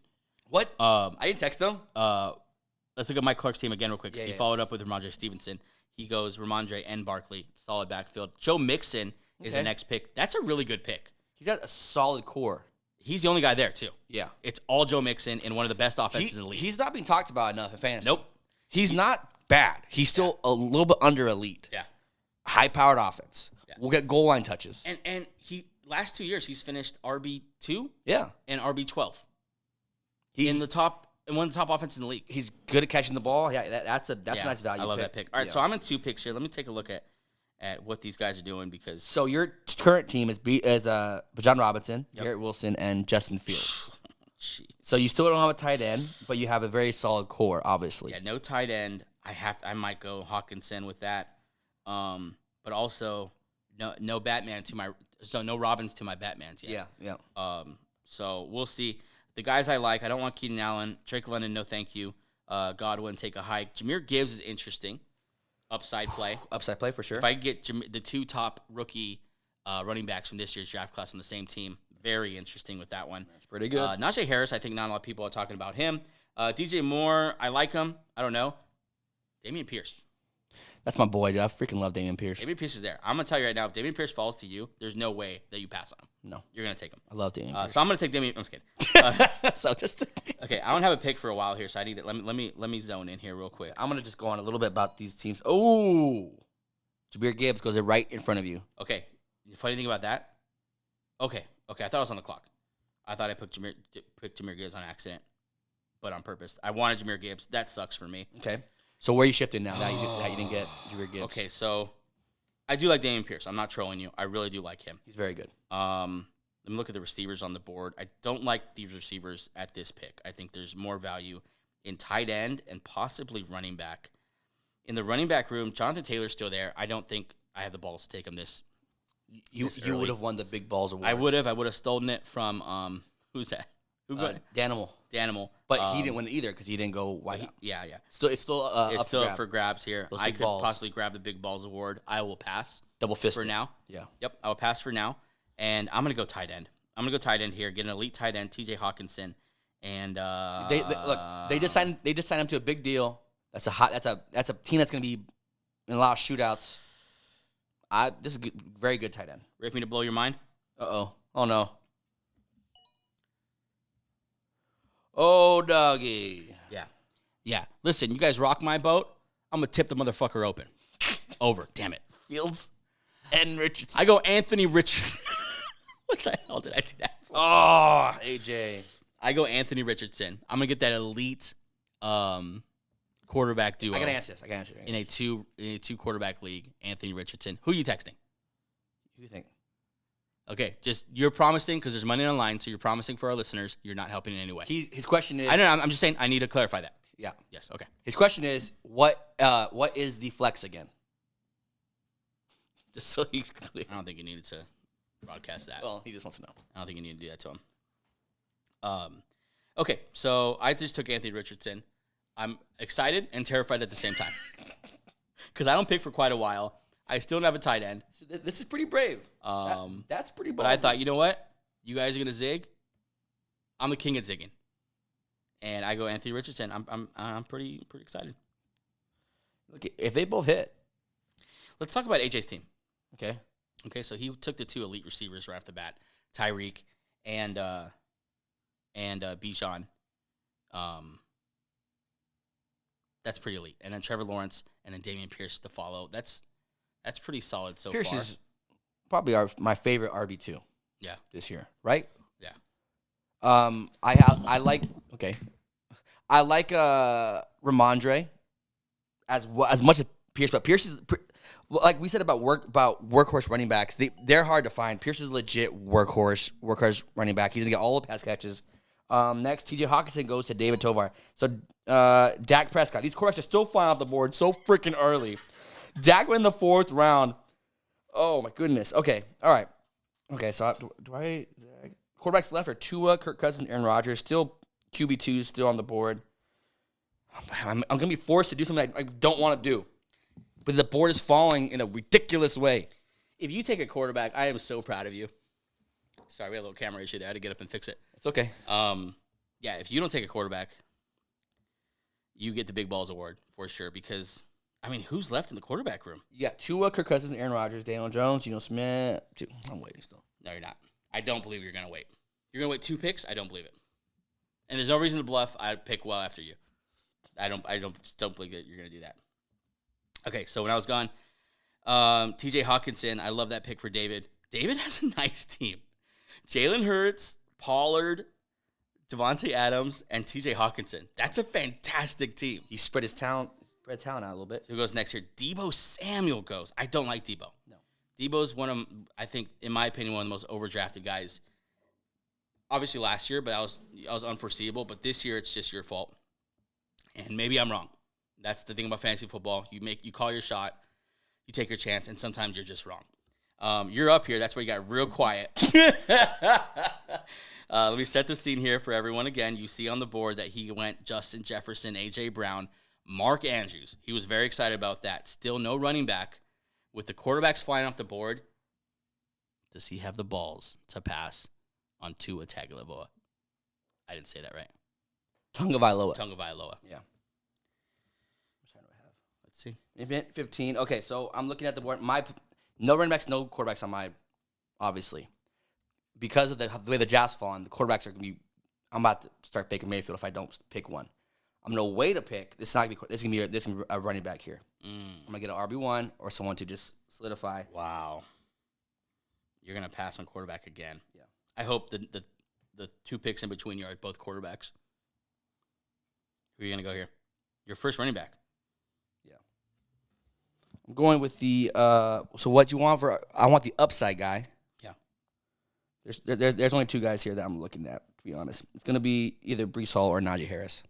What? I didn't text him. Let's look at Mike Clark's team again real quick. Because he followed up with Ramondre Stevenson. He goes Ramondre and Barkley. Solid backfield. Joe Mixon is the next pick. That's a really good pick. He's got a solid core. He's the only guy there, too. Yeah. It's all Joe Mixon and one of the best offenses in the league. He's not being talked about enough in fantasy. Nope. He's not bad. He's still a little bit under elite. Yeah. High-powered offense. Yeah. We'll get goal line touches. And he last 2 years, he's finished RB2 and RB12. In one of the top offenses in the league. He's good at catching the ball. Yeah, that's a nice value. I love that pick. All right, so I'm in 2 picks here. Let me take a look at what these guys are doing because. So your current team is Bijan Robinson, Garrett Wilson, and Justin Fields. So you still don't have a tight end, but you have a very solid core, obviously. Yeah, no tight end. I might go Hawkinson with that, but also no Batman no Robbins to my Batmans yet. Yeah. So we'll see. The guys I like, I don't want Keenan Allen. Drake London, no thank you. Godwin, take a hike. Jahmyr Gibbs is interesting. Upside play. Upside play for sure. If I get the 2 top rookie running backs from this year's draft class on the same team, very interesting with that one. That's pretty good. Najee Harris, I think not a lot of people are talking about him. DJ Moore, I like him. I don't know. Dameon Pierce. That's my boy, dude. I freaking love Dameon Pierce. Dameon Pierce is there. I'm going to tell you right now, if Dameon Pierce falls to you, there's no way that you pass on him. No. You're going to take him. I love Dameon Pierce. So I'm going to take Dameon. I'm just kidding. Okay, I don't have a pick for a while here, so I need it. Let me zone in here real quick. I'm going to just go on a little bit about these teams. Oh, Jahmyr Gibbs goes right in front of you. Okay. The funny thing about that? Okay. I thought I was on the clock. I thought I picked Jahmyr Gibbs on accident, but on purpose. I wanted Jahmyr Gibbs. That sucks for me. Okay. So where are you shifting now that you didn't get Jahmyr Gibbs? Okay, so I do like Dameon Pierce. I'm not trolling you. I really do like him. He's very good. Let me look at the receivers on the board. I don't like these receivers at this pick. I think there's more value in tight end and possibly running back. In the running back room, Jonathan Taylor's still there. I don't think I have the balls to take him this You would have won the Big Balls Award. I would have stolen it from who's that? Who got Danimal. Danimal. But he didn't win it either because he didn't go white. Yeah. It's still Up for grabs here. Those I big could balls. possibly grab the Big Balls Award. I will pass Double fist for now. Yeah. Yep, I will pass for now. And I'm gonna go tight end. I'm gonna go tight end here. Get an elite tight end, T.J. Hawkinson, and They just signed him to a big deal. That's a team that's gonna be in a lot of shootouts. This is very good tight end. Ready for me to blow your mind? Oh no. Oh, doggy. Yeah. Listen, you guys rock my boat. I'm gonna tip the motherfucker open. Over. Damn it. Fields and Richardson. I go Anthony Richardson. What the hell did I do that for? Oh, AJ. I go Anthony Richardson. I'm gonna get that elite quarterback duo. I gotta answer this. In a two quarterback league. Anthony Richardson. Who are you texting? Who do you think? Okay, just you're promising because there's money on the line, so you're promising for our listeners. You're not helping in any way. His question is. I know. I'm just saying. I need to clarify that. Yeah. Yes. Okay. His question is what is the flex again? Just so he's clear. I don't think you needed to broadcast that. Well, he just wants to know. I don't think you need to do that to him. Okay, so I just took Anthony Richardson. I'm excited and terrified at the same time because I don't pick for quite a while. I still don't have a tight end. So this is pretty brave. That's pretty bold. But I thought, you know what? You guys are gonna zig. I'm the king at zigging, and I go Anthony Richardson. I'm pretty excited. Look, if they both hit, let's talk about AJ's team. Okay, so he took the two elite receivers right off the bat, Tyreek and Bijan. That's pretty elite. And then Trevor Lawrence and then Dameon Pierce to follow. That's pretty solid so Pierce far. is probably my favorite RB2. Yeah. This year, right? Yeah. I like Ramondre as much as Pierce, but Pierce is like we said about workhorse running backs. They're hard to find. Pierce is a legit workhorse running back. He's gonna get all the pass catches. Next, T.J. Hawkinson goes to David Tovar. So Dak Prescott. These quarterbacks are still flying off the board so freaking early. Dak went in the 4th round. Oh my goodness. Okay, all right. Okay, so do I quarterbacks left are Tua, Kirk Cousins, Aaron Rodgers. Still QB2 still on the board. I'm gonna be forced to do something I don't want to do, but the board is falling in a ridiculous way. If you take a quarterback, I am so proud of you. Sorry, we had a little camera issue there. I had to get up and fix it. It's okay. Yeah, if you don't take a quarterback, you get the Big Balls Award for sure. Because I mean, who's left in the quarterback room? You got Tua, Kirk Cousins, Aaron Rodgers, Daniel Jones, Geno Smith. I'm waiting still. No, you're not. I don't believe you're gonna wait. You're gonna wait 2 picks. I don't believe it. And there's no reason to bluff. I'd pick well after you. I don't believe that you're gonna do that. Okay, so when I was gone, T.J. Hawkinson. I love that pick for David. David has a nice team. Jalen Hurts, Pollard, Devontae Adams, and T.J. Hawkinson. That's a fantastic team. He spread his talent out a little bit. Who goes next here? Debo Samuel goes. I don't like Debo. No. Debo's one of, I think, in my opinion, one of the most overdrafted guys. Obviously last year, but I was unforeseeable. But this year, it's just your fault. And maybe I'm wrong. That's the thing about fantasy football. You call your shot, you take your chance, and sometimes you're just wrong. You're up here. That's where you got real quiet. Let me set the scene here for everyone again. You see on the board that he went Justin Jefferson, A.J. Brown, Mark Andrews. He was very excited about that. Still no running back. With the quarterbacks flying off the board, does he have the balls to pass on Tua Tagovailoa? I didn't say that right. Tagovailoa. Yeah. Let's see. Event 15. Okay, so I'm looking at the board. No running backs, no quarterbacks on my, obviously. Because of the way the draft's falling, the quarterbacks are going to be, I'm about to start picking Mayfield if I don't pick one. I'm going to wait to pick. This is going to be a running back here. I'm going to get an RB1 or someone to just solidify. Wow. You're going to pass on quarterback again. Yeah. I hope the the 2 picks in between you are both quarterbacks. Who are you going to go here? Your first running back. Yeah. I'm going with the so what you want for I want the upside guy. Yeah. There's only 2 guys here that I'm looking at, to be honest. It's going to be either Breece Hall or Najee Harris.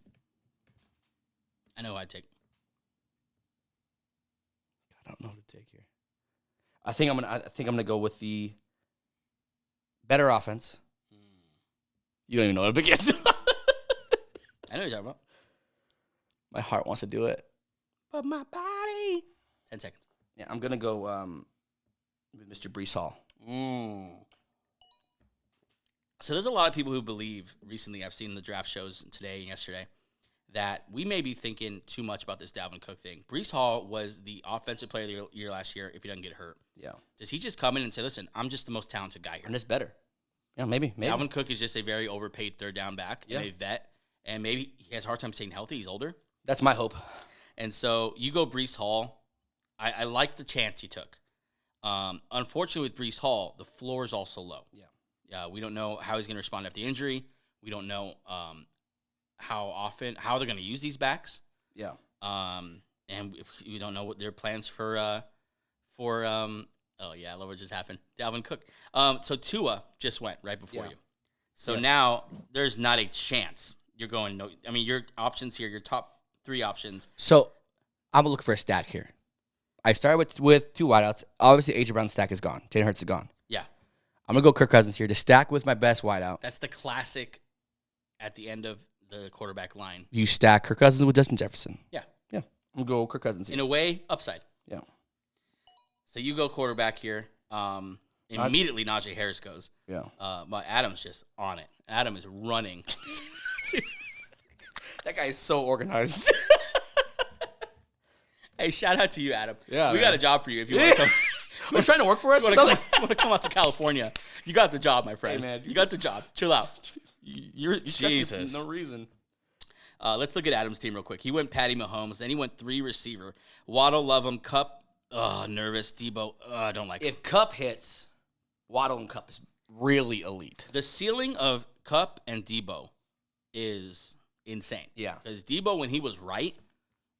I know who I'd take. I don't know who to take here. I think I'm gonna go with the better offense. You don't even know what to guess. I know what you're talking about. My heart wants to do it. But my body. 10 seconds. Yeah, I'm gonna go with Mr. Breece Hall. So there's a lot of people who believe, recently I've seen the draft shows today and yesterday, that we may be thinking too much about this Dalvin Cook thing. Breece Hall was the offensive player of the year last year if he doesn't get hurt. Yeah. Does he just come in and say, listen, I'm just the most talented guy here? I'm just better. Yeah, maybe. Dalvin Cook is just a very overpaid third down back Yeah. and a vet, and maybe he has a hard time staying healthy. He's older. That's my hope. And so you go Breece Hall. I like the chance you took. Unfortunately, with Breece Hall, the floor is also low. Yeah. We don't know how he's going to respond after the injury. We don't know how they're going to use these backs. Yeah. And we don't know what their plans for I love what just happened. Dalvin Cook. So Tua just went right before you. So now there's not a chance you're going. No, I mean your options here, your top 3 options. So I'm gonna look for a stack here. I started with 2 wideouts. Obviously, AJ Brown's stack is gone. Jalen Hurts is gone. Yeah, I'm gonna go Kirk Cousins here to stack with my best wideout. that's the classic. At the end of the quarterback line, You stack Kirk Cousins with Justin Jefferson. Yeah. I'm gonna go Kirk Cousins here. in a way, upside. Yeah. So you go quarterback here. Immediately Najee Harris goes. Yeah. But Adam's just on it. Adam is running. That guy is so organized. Hey, shout out to you, Adam. Yeah, we man. got a job for you if you want to come. We're trying to work for us. You want to come out to California? You got the job, my friend. Hey, man. You got the job. Chill out. You're Jesus. for no reason. Let's look at Adam's team real quick. He went Patty Mahomes, then he went 3 receiver. Waddle, love him. Cup, nervous. Debo, I don't like him. If Cup hits, Waddle and Cup is really elite. The ceiling of Cup and Debo is insane. Yeah. Because Debo, when he was right,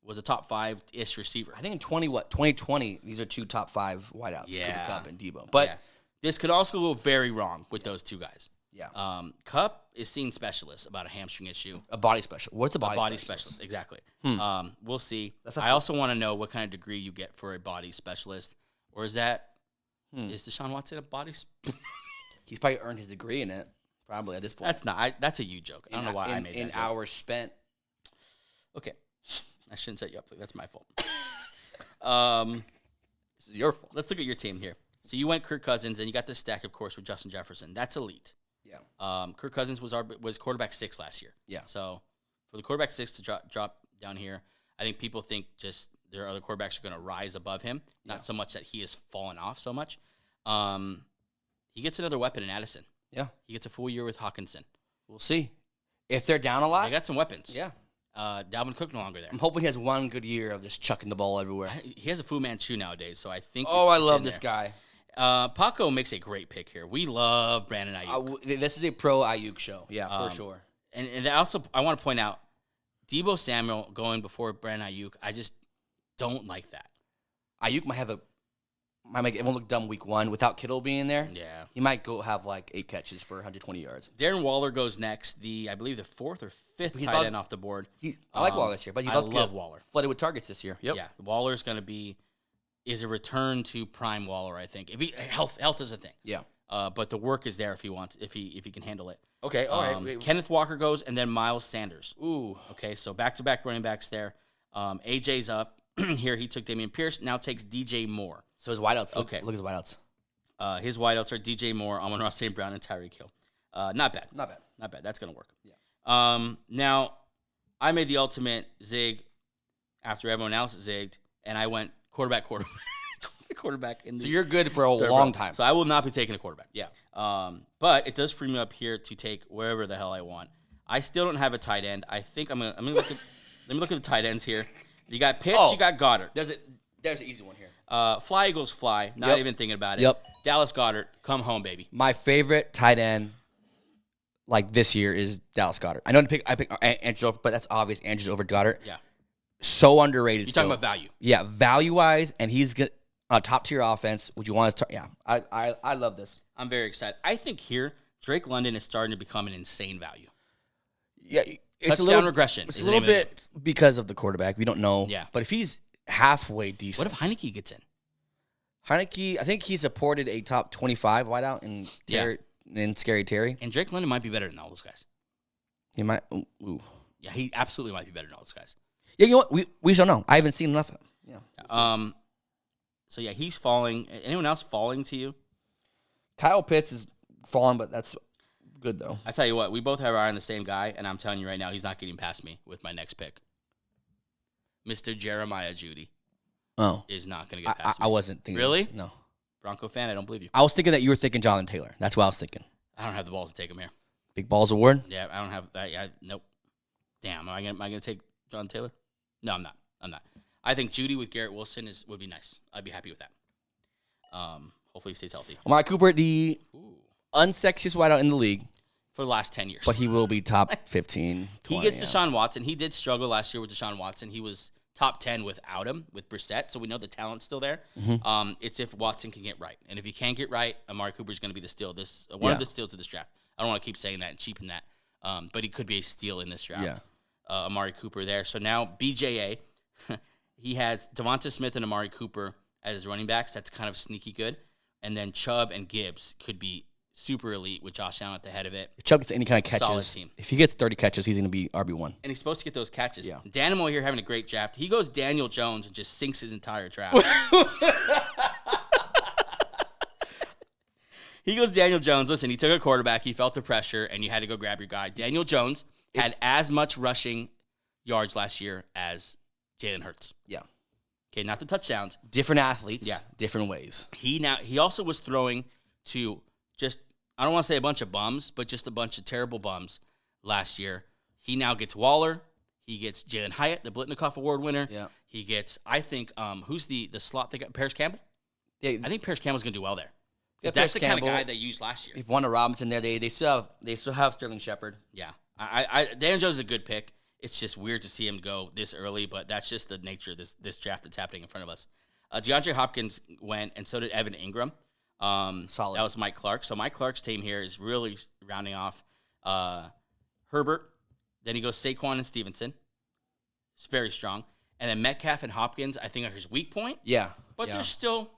was a top 5-ish receiver. I think in 2020, these are 2 top 5 wideouts. Yeah. Cooper Kupp and Debo. But Yeah. This could also go very wrong with those 2 guys. yeah, Cup is seeing specialists about a hamstring issue. a body specialist. What's a body, Body specialist? specialist, exactly. Hmm. We'll see. That's I also want to know what kind of degree you get for a body specialist. Or is is Deshaun Watson a body He's probably earned his degree in it, probably at this point. That's a you joke. I don't know why I made that in joke. hours spent. Okay. I shouldn't set you up. That's my fault. This is your fault. Let's look at your team here. So you went Kirk Cousins, and you got this stack, of course, with Justin Jefferson. That's elite. Yeah. Kirk Cousins was quarterback 6 last year. Yeah. So for the quarterback 6 to drop down here, I think people think just their other quarterbacks are going to rise above him. Not so much that he has fallen off so much. He gets another weapon in Addison. Yeah. He gets a full year with Hawkinson. We'll see. If they're down a lot, They got some weapons. yeah. Dalvin Cook no longer there. I'm hoping he has one good year of just chucking the ball everywhere. He has a Fu Manchu nowadays, so I think. Oh, I it's love in this there. guy. Paco makes a great pick here. We love Brandon Ayuk. This is a pro Ayuk show. Yeah, for sure. And also, I want to point out, Debo Samuel going before Brandon Ayuk, I just don't like that. Ayuk might make everyone look dumb week 1 without Kittle being there. Yeah. He might go have like 8 catches for 120 yards. Darren Waller goes next, I believe the 4th or 5th He's tight about- end off the board. I like Waller this year, but he's I about to love get Waller. flooded with targets this year. Yep. Yeah, Waller's going to is a return to prime Waller, I think. Health is a thing. Yeah. But the work is there if he can handle it. Okay. All right. Kenneth Walker goes, and then Miles Sanders. Ooh. Okay, so back-to-back running backs there. AJ's up. Here he took Dameon Pierce, now takes DJ Moore. So his wideouts. Okay. Look at his wideouts. His wideouts are DJ Moore, Amon-Ra St. Brown, and Tyreek Hill. Not bad. Not bad. Not bad. That's going to work. Yeah. Now, I made the ultimate zig after everyone else zigged, and I went quarterback. Quarterback in the So you're good for a third long round. time. So I will not be taking a quarterback. Yeah. But it does free me up here to take wherever the hell I want. I still don't have a tight end. I think I'm gonna look at let me look at the tight ends here. You got Pitts, you got Goddard. There's an easy one here. Fly Eagles fly. Not Yep. even thinking about it. Yep. Dallas Goddard, come home, baby. My favorite tight end like this year is Dallas Goedert. I know I picked Andrews over, but that's obvious. Andrews over Goddard. Yeah. So underrated. You're talking about value. Yeah, value-wise, and he's on a top-tier offense. Would you want to? Yeah, I love this. I'm very excited. I think here, Drake London is starting to become an insane value. Yeah, it's Touchdown regression. It's a little bit because of the quarterback. We don't know. Yeah. But if he's halfway decent. What if Heineke gets in? Heineke, I think he supported a top 25 wideout in Scary Terry. And Drake London might be better than all those guys. He might. Ooh. Yeah, he absolutely might be better than all those guys. Yeah, you know what? We just don't know. I haven't seen enough of him. Yeah. So, yeah, he's falling. Anyone else falling to you? Kyle Pitts is falling, but that's good, though. I tell you what, we both have our eye on the same guy, and I'm telling you right now, he's not getting past me with my next pick. Mr. Jeremiah Jeudy is not going to get past me. I wasn't thinking. Really? No. Bronco fan, I don't believe you. I was thinking that you were thinking Jonathan Taylor. That's what I was thinking. I don't have the balls to take him here. Big Balls Award? Yeah, I don't have that. Nope. Damn, am I gonna take Jonathan Taylor? No, I'm not. I think Jeudy with Garrett Wilson would be nice. I'd be happy with that. Hopefully he stays healthy. Amari Cooper, the unsexiest wideout in the league. For the last 10 years. But he will be top 15, 20. He gets Deshaun Watson. He did struggle last year with Deshaun Watson. He was top 10 without him, with Brissett, so we know the talent's still there. Mm-hmm. It's if Watson can get right. And if he can't get right, Amari Cooper is going to be the steal. One of the steals of this draft. I don't want to keep saying that and cheapen that, but he could be a steal in this draft. Yeah. Amari Cooper there. So now BJA, he has Devonta Smith and Amari Cooper as his running backs. That's kind of sneaky good. And then Chubb and Gibbs could be super elite with Josh Allen at the head of it. If Chubb gets any kind of catches, solid team. If he gets 30 catches, he's going to be RB1. And he's supposed to get those catches. Yeah. Danimo here having a great draft. He goes Daniel Jones and just sinks his entire draft. He goes Daniel Jones. Listen, he took a quarterback. He felt the pressure, and you had to go grab your guy. Daniel Jones had as much rushing yards last year as Jalen Hurts. Yeah. Okay, not the touchdowns. Different athletes. Yeah. Different ways. He also was throwing to just, I don't want to say a bunch of bums, but just a bunch of terrible bums last year. He now gets Waller. He gets Jalen Hyatt, the Blitnikoff Award winner. Yeah. He gets, I think, who's the slot they got? Paris Campbell? Yeah. I think Paris Campbell's going to do well there. Yeah, That's the Campbell, kind of guy they used last year. If one of Robinson there, they still have Sterling Shepard. Yeah. Daniel Jones is a good pick. It's just weird to see him go this early, but that's just the nature of this draft that's happening in front of us. DeAndre Hopkins went, and so did Evan Ingram. Solid. That was Mike Clark. So Mike Clark's team here is really rounding off Herbert. Then he goes Saquon and Stevenson. It's very strong. And then Metcalf and Hopkins, I think, are his weak point. Yeah. But they're still...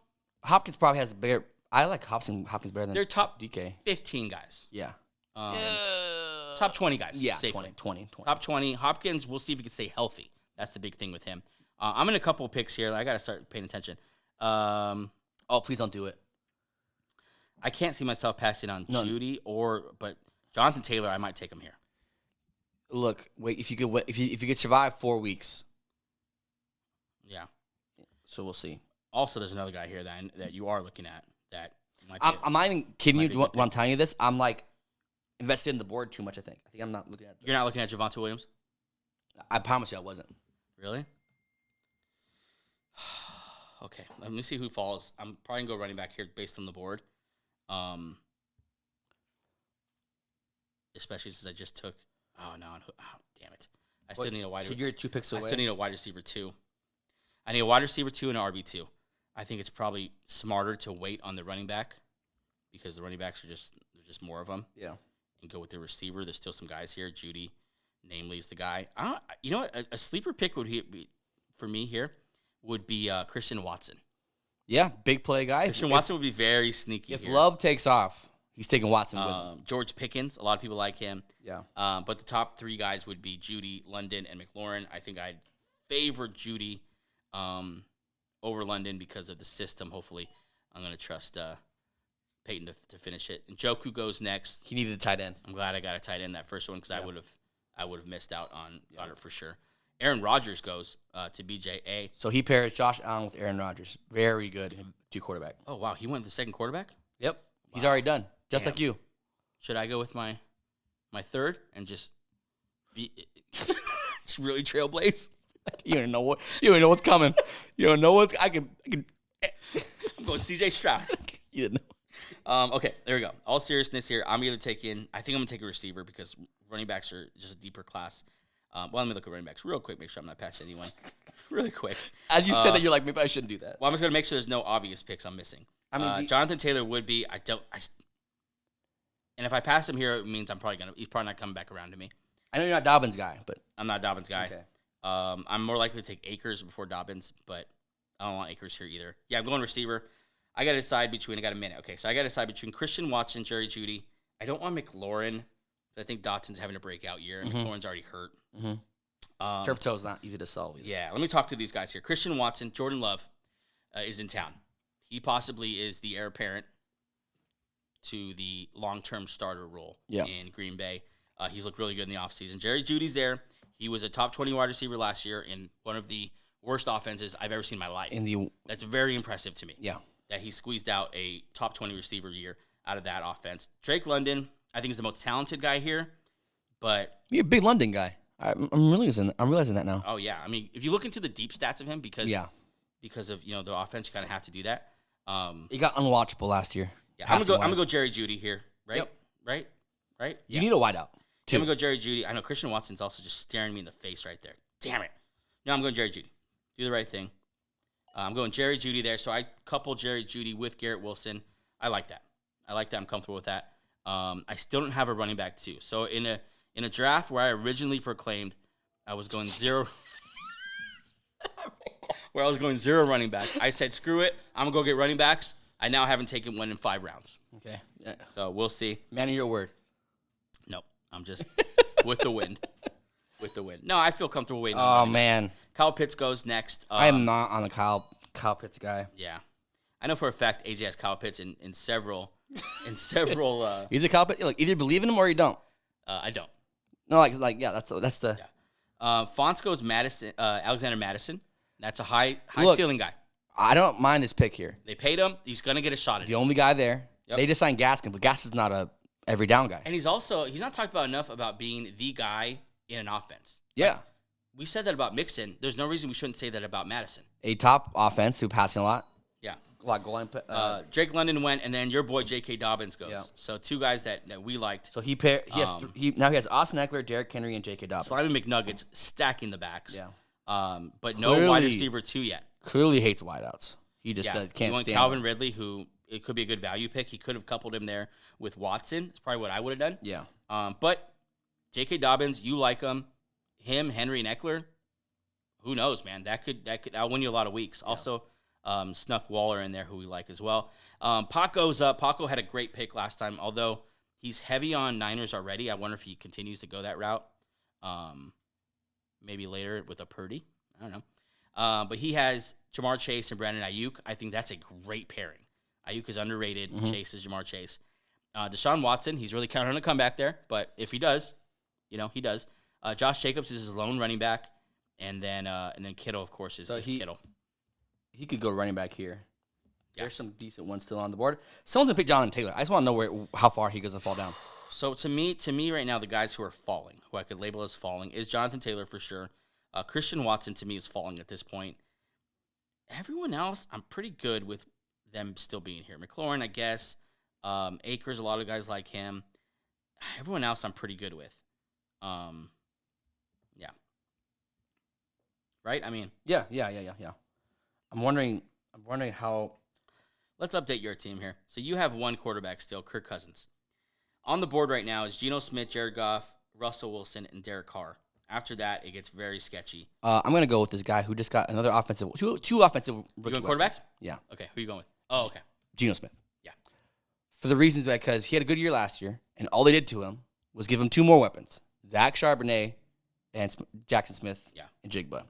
Hopkins probably has a bigger... I like Hopkins better than they're top DK. 15 guys. Yeah. Top 20 guys. Yeah, safely. 20. Top 20. Hopkins, we'll see if he can stay healthy. That's the big thing with him. I'm in a couple of picks here. I got to start paying attention. Please don't do it. I can't see myself passing on Jeudy but Jonathan Taylor, I might take him here. Look, wait, if you could survive 4 weeks. Yeah. So we'll see. Also, there's another guy here that you are looking at that might be I'm not even kidding you when pick. I'm telling you this. I'm like invested in the board too much, I think. I think I'm not looking at You're not looking at Javonte Williams? I promise you I wasn't. Really? Okay, let me see who falls. I'm probably going to go running back here based on the board. Especially since I just took... Oh, no. Damn it. I still need a wide receiver. So you're 2 picks away? I still need a wide receiver, 2. I need a wide receiver, 2, and an RB2. I think it's probably smarter to wait on the running back because the running backs there's just more of them. Yeah. And go with the receiver. There's still some guys here. Jeudy, namely, is the guy. You know what? A sleeper pick would be for me here would be Christian Watson. Yeah, big play guy. Christian Watson would be very sneaky. If here. Love takes off, he's taking Watson with him. George Pickens, a lot of people like him. Yeah. But the top 3 guys would be Jeudy, London, and McLaurin. I think I'd favor Jeudy over London because of the system. Hopefully, I'm going to trust Peyton to finish it. And Njoku goes next. He needed a tight end. I'm glad I got a tight end that first one because I would have missed out on Goddard for sure. Aaron Rodgers goes to BJA. So he pairs Josh Allen with Aaron Rodgers. Very good 2 quarterback. Oh, wow. He went with the second quarterback? Yep. He's already done, just like you. Should I go with my third and just be just really trailblaze? You don't know what's coming. You don't know what I can. I'm going CJ Stroud. You know. Okay, there we go. All seriousness here, I'm going to take in. I think I'm going to take a receiver because running backs are just a deeper class. Well, let me look at running backs real quick. Make sure I'm not passing anyone. Really quick. As you said that, you're like, maybe I shouldn't do that. Well, I'm just going to make sure there's no obvious picks I'm missing. I mean, Jonathan Taylor would be. And if I pass him here, it means he's probably not coming back around to me. I know you're not Dobbins guy, but I'm not a Dobbins guy. okay. I'm more likely to take Akers before Dobbins, but I don't want Akers here either. Yeah, I'm going receiver. I got to decide between. I got a minute. Okay, so I got to decide between Christian Watson, Jerry Jeudy. I don't want McLaurin. I think Dotson's having a breakout year, and McLaurin's already hurt. Turf toe is not easy to solve either. Yeah, let me talk to these guys here. Christian Watson, Jordan Love is in town. He possibly is the heir apparent to the long-term starter role in Green Bay. He's looked really good in the offseason. Jerry Jeudy's there. He was a top 20 wide receiver last year in one of the worst offenses I've ever seen in my life. That's very impressive to me. Yeah. That he squeezed out a top 20 receiver year out of that offense. Drake London, I think, is the most talented guy here, but you're a big London guy. I'm realizing that now. Oh yeah, I mean, if you look into the deep stats of him, because of the offense, you kind of have to do that. He got unwatchable last year. Yeah, I'm gonna go Jerry Jeudy here, right? Yep. Right. You need a wideout. I'm gonna go Jerry Jeudy. I know Christian Watson's also just staring me in the face right there. Damn it! No, I'm going Jerry Jeudy. Do the right thing. I'm going Jerry Jeudy there. So I couple Jerry Jeudy with Garrett Wilson. I like that. I'm comfortable with that. I still don't have a running back too. So in a draft where I originally proclaimed I was going zero, running back, I said screw it. I'm gonna go get running backs. I now haven't taken one in 5 rounds. Okay. Yeah. So we'll see. Man of your word. Nope. I'm just with the wind. No, I feel comfortable waiting. Oh man. Kyle Pitts goes next. I am not on the Kyle Pitts guy. Yeah. I know for a fact AJ has Kyle Pitts in several He's a Kyle Pitts. Like, either believe in him or you don't. I don't. No, yeah, that's the Fonts goes Alexander Madison. That's a high ceiling guy. I don't mind this pick here. They paid him. He's going to get a shot at it. The only guy there. Yep. They just signed Gaskin, but Gaskin's not a every down guy. And he's not talked about enough about being the guy in an offense. Yeah. Like, we said that about Mixon. There's no reason we shouldn't say that about Madison. A top offense who passing a lot. Yeah. A lot goal line. Drake London went, and then your boy J.K. Dobbins goes. Yeah. So 2 guys that we liked. So now he has Austin Eckler, Derrick Henry, and J.K. Dobbins. Slimy McNuggets stacking the backs. Yeah. But Clearly, no wide receiver 2 yet. Clearly hates wideouts. He just can't you want stand Calvin him. Ridley, who it could be a good value pick. He could have coupled him there with Watson. It's probably what I would have done. Yeah. But J.K. Dobbins, you like him. Him, Henry, and Eckler. Who knows, man? That'll win you a lot of weeks. Yeah. Also, snuck Waller in there, who we like as well. Pac goes up. Paco had a great pick last time, although he's heavy on Niners already. I wonder if he continues to go that route. Maybe later with a Purdy. I don't know. But he has Jamar Chase and Brandon Ayuk. I think that's a great pairing. Ayuk is underrated. Mm-hmm. Chase is Jamar Chase. Deshaun Watson, he's really counting on a comeback there. But if he does, he does. Josh Jacobs is his lone running back. And then Kittle, of course, is Kittle. He could go running back here. Yeah. There's some decent ones still on the board. Someone's gonna pick Jonathan Taylor. I just want to know how far he goes to fall down. So to me right now, the guys who are falling, who I could label as falling, is Jonathan Taylor for sure. Christian Watson to me is falling at this point. Everyone else, I'm pretty good with them still being here. McLaurin, I guess. Akers, a lot of guys like him. Everyone else, I'm pretty good with. Yeah. Right? I mean. Yeah. I'm wondering how. Let's update your team here. So you have one quarterback still, Kirk Cousins. On the board right now is Geno Smith, Jared Goff, Russell Wilson, and Derek Carr. After that, it gets very sketchy. I'm going to go with this guy who just got another offensive, two offensive rookie. You going quarterbacks? Yeah. Okay, who are you going with? Oh, okay. Geno Smith. Yeah. For the reasons because he had a good year last year, and all they did to him was give him 2 more weapons, Zach Charbonnet and Jackson Smith and Jigba.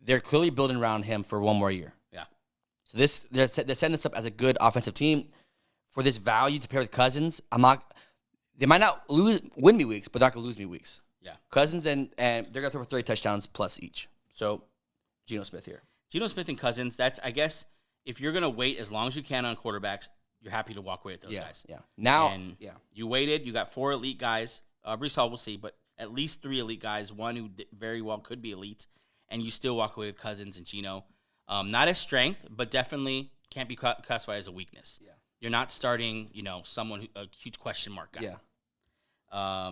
They're clearly building around him for 1 more year. Yeah. So they're setting this up as a good offensive team. For this value to pair with Cousins, they might not win me weeks, but they're not going to lose me weeks. Yeah. Cousins and they're going to throw for 30 touchdowns plus each. So, Geno Smith here. Geno Smith and Cousins, that's, I guess, if you're going to wait as long as you can on quarterbacks, you're happy to walk away with those guys. Yeah. Now, you waited. You got 4 elite guys. Brees Hall, we'll see, but at least 3 elite guys, one who very well could be elite, and you still walk away with Cousins and Geno. Not as strength, but definitely can't be classified as a weakness. Yeah. You're not starting, someone a huge question mark guy. Yeah.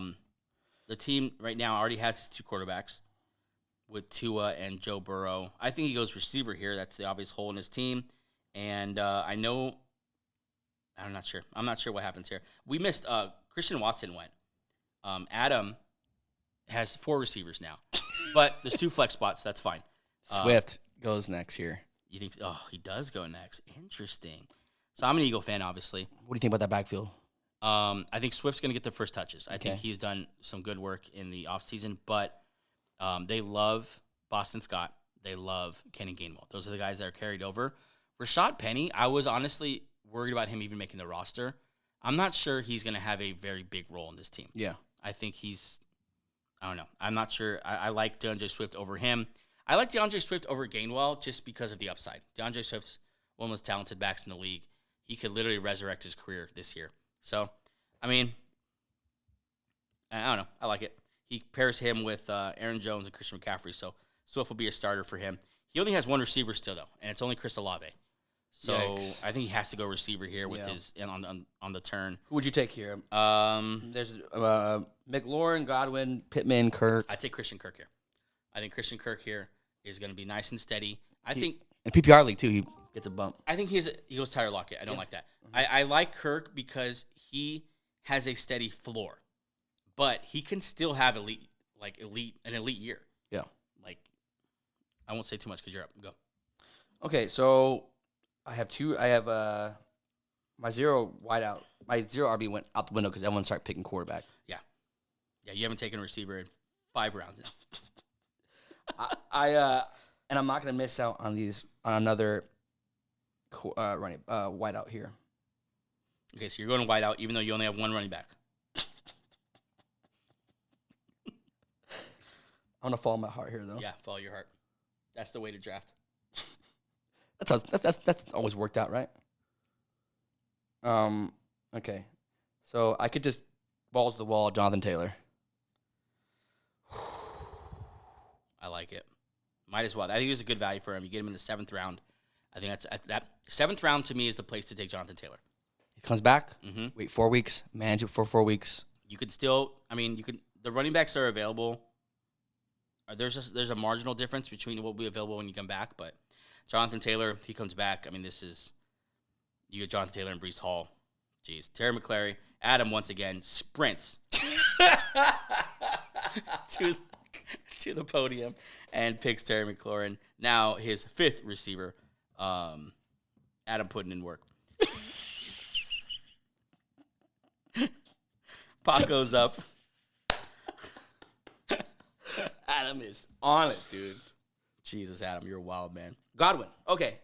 The team right now already has 2 quarterbacks with Tua and Joe Burrow. I think he goes receiver here. That's the obvious hole in his team. And I'm not sure. I'm not sure what happens here. We missed Christian Watson went. Adam has 4 receivers now. But there's 2 flex spots. That's fine. Swift goes next here. You think? Oh, he does go next. Interesting. So I'm an Eagle fan, obviously. What do you think about that backfield? I think Swift's going to get the first touches. I Okay. think he's done some good work in the offseason, but they love Boston Scott. They love Kenny Gainwell. Those are the guys that are carried over. Rashad Penny, I was honestly worried about him even making the roster. I'm not sure he's going to have a very big role in this team. Yeah. I think I don't know. I'm not sure. I like DeAndre Swift over him. I like DeAndre Swift over Gainwell just because of the upside. DeAndre Swift's one of the most talented backs in the league. He could literally resurrect his career this year. So, I mean, I don't know. I like it. He pairs him with Aaron Jones and Christian McCaffrey, so Swift will be a starter for him. He only has 1 receiver still, though, and it's only Chris Olave. So Yikes. I think he has to go receiver here with Yeah. his on the turn. Who would you take here? Um, There's McLaurin, Godwin, Pittman, Kirk. I take Christian Kirk here. I think Christian Kirk here is going to be nice and steady. I think In PPR league, too, he gets a bump. he goes Tyler Lockett. I don't like that. I like Kirk because he has a steady floor, but he can still have an elite year. Yeah. Like, I won't say too much because you're up. Go. Okay, so I have my zero wideout. My zero RB went out the window because everyone started picking quarterback. Yeah, you haven't taken a receiver in 5 rounds now. And I'm not gonna miss out on another running wideout here. Okay, so you're going to wide out even though you only have 1 running back. I'm gonna follow my heart here though. Yeah, follow your heart. That's the way to draft. That's always worked out, right? Okay, so I could just balls to the wall, Jonathan Taylor. I like it. Might as well. I think it's a good value for him. You get him in the 7th round. I think that 7th round to me is the place to take Jonathan Taylor. He comes back. Mm-hmm. Wait 4 weeks. Manage it for 4 weeks. You could still. I mean, the running backs are available. There's a marginal difference between what will be available when you come back, but Jonathan Taylor, if he comes back, I mean, you get Jonathan Taylor and Breece Hall. Jeez. Terry McClary, Adam once again sprints to the podium and picks Terry McLaurin. Now his 5th receiver. Adam putting in work. Paco's up. Adam is on it, dude. Jesus, Adam, you're a wild man. Godwin. Okay.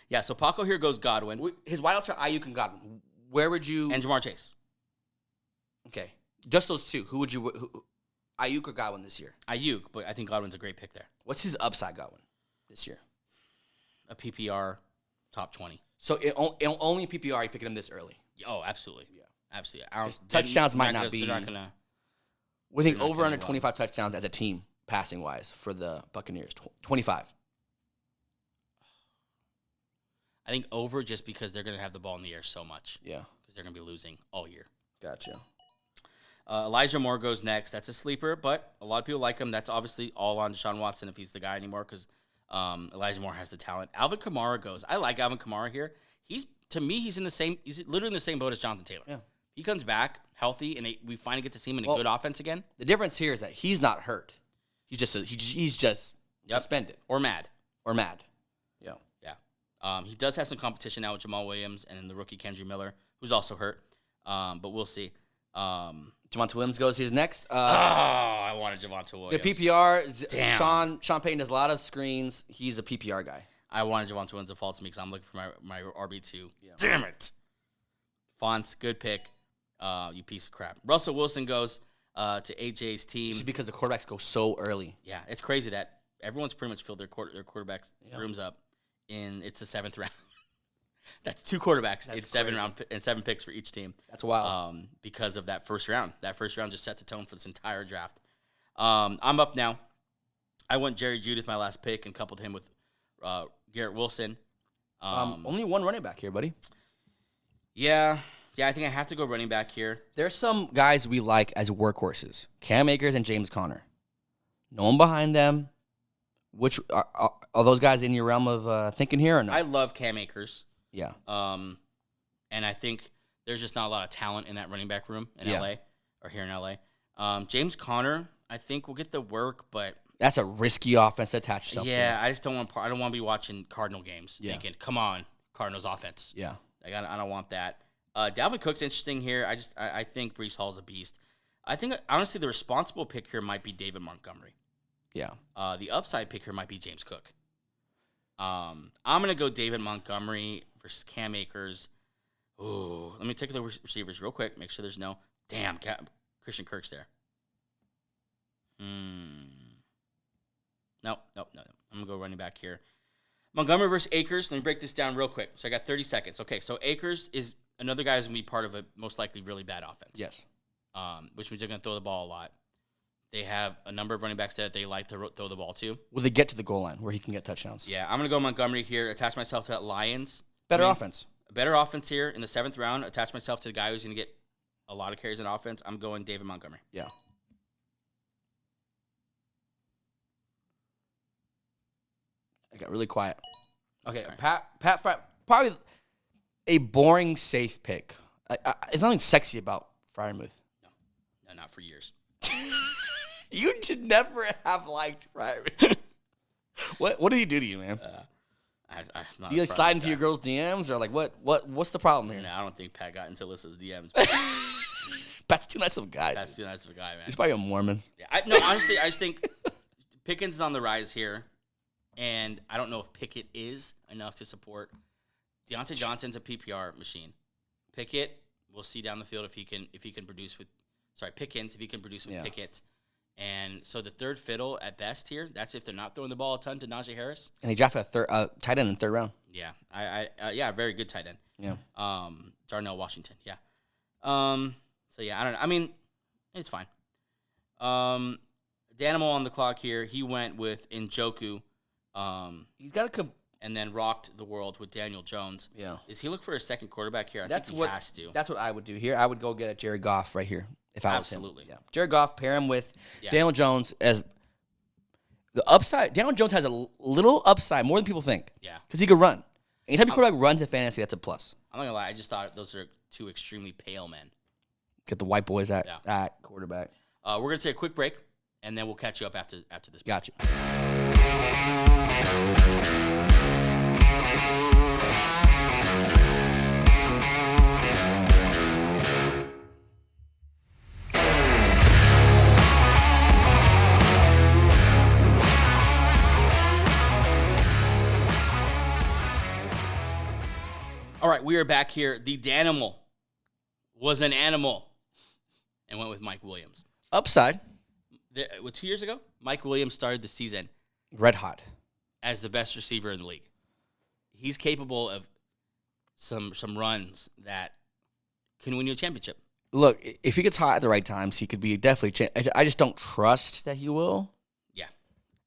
Yeah, so Paco here goes Godwin His wideouts are Ayuk and Godwin. Where would you? and Jamar Chase. Okay, just those 2. Who would you? Ayuk or Godwin this year? Ayuk, but I think Godwin's a great pick there. What's his upside, Godwin, this year? A PPR top 20. So only PPR you picking him this early. Oh, absolutely. Yeah. Absolutely. Touchdowns might not they're be. not gonna. We think They're not over gonna under do well. 25 touchdowns as a team, passing wise, for the Buccaneers. 25. I think over just because they're gonna have the ball in the air so much Yeah, because they're gonna be losing all year. gotcha. Elijah Moore goes next. That's a sleeper, but a lot of people like him. That's obviously all on Deshaun Watson if he's the guy anymore because Elijah Moore has the talent. Alvin Kamara goes. I like Alvin Kamara here. He's in the same. He's literally in the same boat as Jonathan Taylor. Yeah. He comes back healthy, and we finally get to see him in a Well, good offense again. The difference here is that he's not hurt. He's just Yep. suspended Or mad. or mad. Yeah. Yeah. He does have some competition now with Jamal Williams and the rookie Kendry Miller, who's also hurt. But we'll see. Javonte Williams goes. He's next. I wanted Javonte The Williams. PPR. Damn. Sean Payton does a lot of screens. He's a PPR guy. I wanted Javonte Williams to fall to me because I'm looking for my RB2. Yeah. Damn it. Fonts, good pick. You piece of crap. Russell Wilson goes to AJ's team. Just because the quarterbacks go so early. Yeah, it's crazy that everyone's pretty much filled their quarterbacks' rooms up, and it's the 7th round. That's 2 quarterbacks in That's 7 picks for each team. That's wild. Because of that first round. That first round just set the tone for this entire draft. I'm up now. I went Jerry Jeudy with my last pick and coupled him with Garrett Wilson. Only one running back here, buddy. Yeah. Yeah, I think I have to go running back here. There's some guys we like as workhorses. Cam Akers and James Conner. No one behind them. Which are those guys in your realm of thinking here or no? I love Cam Akers. Yeah. And I think there's just not a lot of talent in that running back room in Yeah. LA or here in LA. James Conner, I think will get the work, but That's a risky offense to attach yourself to. yeah, I just don't want. I don't want to be watching Cardinal games Yeah. thinking, "Come on, Cardinals offense." Yeah. Like, I don't want that. Dalvin Cook's interesting here. I think Brees Hall's a beast. I think honestly the responsible pick here might be David Montgomery. Yeah. The upside pick here might be James Cook. I'm gonna go David Montgomery versus Cam Akers. Ooh, let me take the receivers real quick. Make sure there's no Christian Kirk's there. No. I'm gonna go running back here. Montgomery versus Akers. Let me break this down real quick. So I got 30 seconds. Okay, so Akers is another guy who's gonna be part of a most likely really bad offense. Yes. Which means they're gonna throw the ball a lot. They have a number of running backs that they like to throw the ball to. Will they get to the goal line where he can get touchdowns? Yeah, I'm gonna go Montgomery here. Attach myself to that Lions. Better offense. Better offense here in the 7th round. Attach myself to the guy who's gonna get a lot of carries in offense. I'm going David Montgomery. Yeah. I got really quiet. Okay, Sorry. Pat Fry, probably a boring safe pick. There's nothing sexy about Freiermuth. No, not for years. You just never have liked Freiermuth. What did he do to you, man? I'm not Do you a like slide Friday into guy. your girl's DMs or like what's the problem here? No, I don't think Pat got into Alyssa's DMs. Pat's too nice of a guy. That's too nice of a guy, man. He's probably a Mormon. Yeah, no, honestly, I just think Pickens is on the rise here, and I don't know if Pickett is enough to support. Deontay Johnson's a PPR machine. Pickett, we'll see down the field if he can produce with. Sorry, Pickens if he can produce with Pickett. And so the third fiddle at best here. That's if they're not throwing the ball a ton to Najee Harris. And he drafted a tight end in the 3rd round. Yeah, yeah, very good tight end. Yeah. Darnell Washington. Yeah. So yeah, I don't know. I mean, it's fine. Danimal on the clock here. He went with Njoku. He's got to and then rocked the world with Daniel Jones. Yeah. Is he look for a second quarterback here? I think he has to. That's what I would do here. I would go get a Jared Goff right here if I was him. Absolutely. Yeah. Jared Goff, pair him with Daniel Jones as the upside. Daniel Jones has a little upside, more than people think. Yeah. Because he could run. Anytime your quarterback runs in fantasy, that's a plus. I'm not going to lie. I just thought those are two extremely pale men. Get the white boys at quarterback. We're going to take a quick break, and then we'll catch you up after this break. Got you. All right, we are back here. The Danimal was an animal and went with Mike Williams. Upside. 2 years ago, Mike Williams started the season Red hot. as the best receiver in the league. He's capable of some runs that can win you a championship. Look, if he gets hot at the right times, he could be definitely. I just don't trust that he will. Yeah.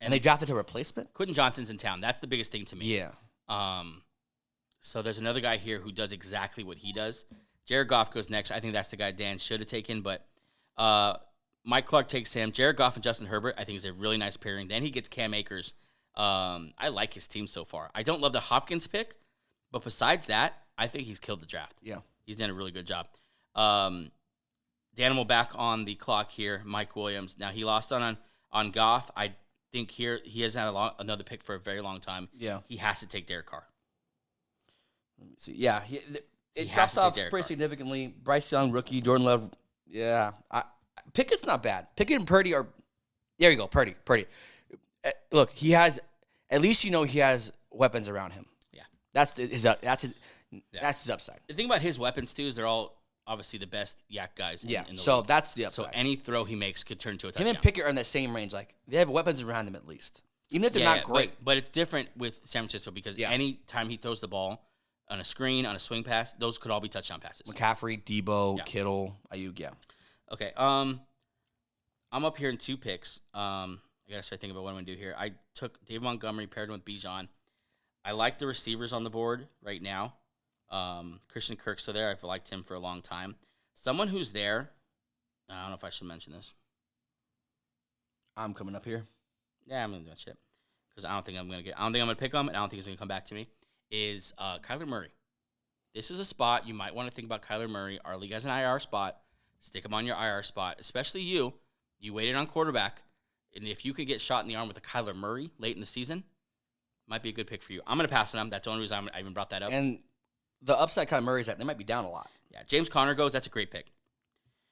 And they drafted a replacement? Quentin Johnston's in town. That's the biggest thing to me. Yeah. So there's another guy here who does exactly what he does. Jared Goff goes next. I think that's the guy Dan should have taken, but Mike Clark takes him. Jared Goff and Justin Herbert, I think, is a really nice pairing. Then he gets Cam Akers. I like his team so far. I don't love the Hopkins pick, but besides that, I think he's killed the draft. Yeah. He's done a really good job. Danimal back on the clock here. Mike Williams. Now, he lost on Goff. I think here he hasn't had another pick for a very long time. Yeah. He has to take Derek Carr. Let me see. Yeah. It has drops to take off Derek pretty Carr. significantly. Bryce Young, rookie. Jordan Love. Yeah. Pickett's not bad. Pickett and Purdy are. There you go. Purdy. Look, he has. At least you know he has weapons around him. Yeah. That's his upside. The thing about his weapons, too, is they're all obviously the best yak guys in the So league. that's the upside. So any throw he makes could turn into a Him touchdown. and Pickett are in that same range. Like they have weapons around them at least, even if they're not great. But it's different with San Francisco because any time he throws the ball on a screen, on a swing pass, those could all be touchdown passes. McCaffrey, Debo, Kittle, Ayuk. Yeah. Okay. I'm up here in 2 picks. I gotta start thinking about what I'm gonna do here. I took David Montgomery, paired him with Bijan. I like the receivers on the board right now. Christian Kirk's still there. I've liked him for a long time. Someone who's there. I don't know if I should mention this. I'm coming up here. Yeah, I'm gonna do that shit because I don't think I'm gonna pick him, and I don't think he's gonna come back to me. Is Kyler Murray? This is a spot you might want to think about. Kyler Murray. Our league has an IR spot. Stick him on your IR spot, especially you. You waited on quarterback, and if you could get shot in the arm with a Kyler Murray late in the season, might be a good pick for you. I'm gonna pass on him. That's the only reason I even brought that up. And the upside kind of Murray is that they might be down a lot. Yeah, James Conner goes. That's a great pick.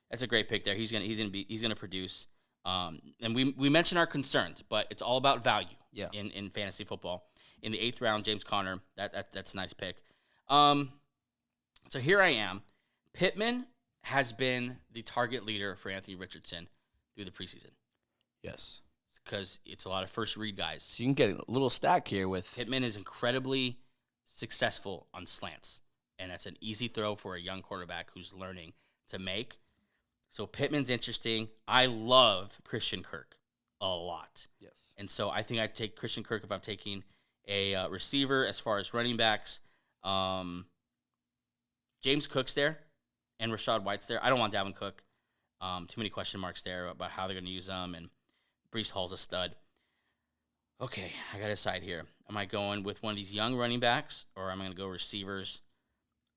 That's a great pick there. He's gonna produce. And we mentioned our concerns, but it's all about value. Yeah. In fantasy football, in the 8th round, James Conner. That's a nice pick. So here I am. Pittman has been the target leader for Anthony Richardson through the preseason. Yes. Because it's a lot of first read guys. So you can get a little stack here with Pittman is incredibly successful on slants, and that's an easy throw for a young quarterback who's learning to make. So Pittman's interesting. I love Christian Kirk a lot. Yes. And so I think I'd take Christian Kirk if I'm taking a receiver. As far as running backs, James Cook's there and Rachaad White's there. I don't want Dalvin Cook. Too many question marks there about how they're going to use them, and Breece Hall's a stud. Okay, I got to decide here. Am I going with one of these young running backs, or am I going to go receivers?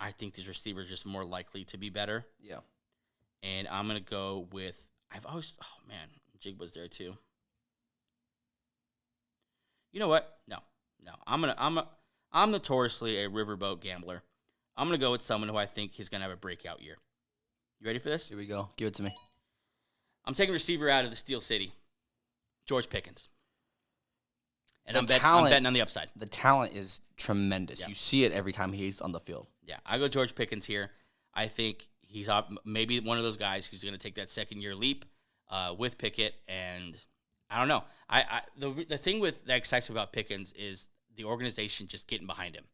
I think these receivers are just more likely to be better. Yeah. And I'm going to go with, Jig was there too. You know what? No. I'm notoriously a riverboat gambler. I'm going to go with someone who I think is going to have a breakout year. You ready for this? Here we go. Give it to me. I'm taking receiver out of the Steel City, George Pickens. And I'm betting on the upside. The talent is tremendous. Yeah. You see it every time he's on the field. Yeah, I go George Pickens here. I think he's maybe one of those guys who's going to take that second-year leap with Pickett, and I don't know. The thing that excites me about Pickens is the organization just getting behind him.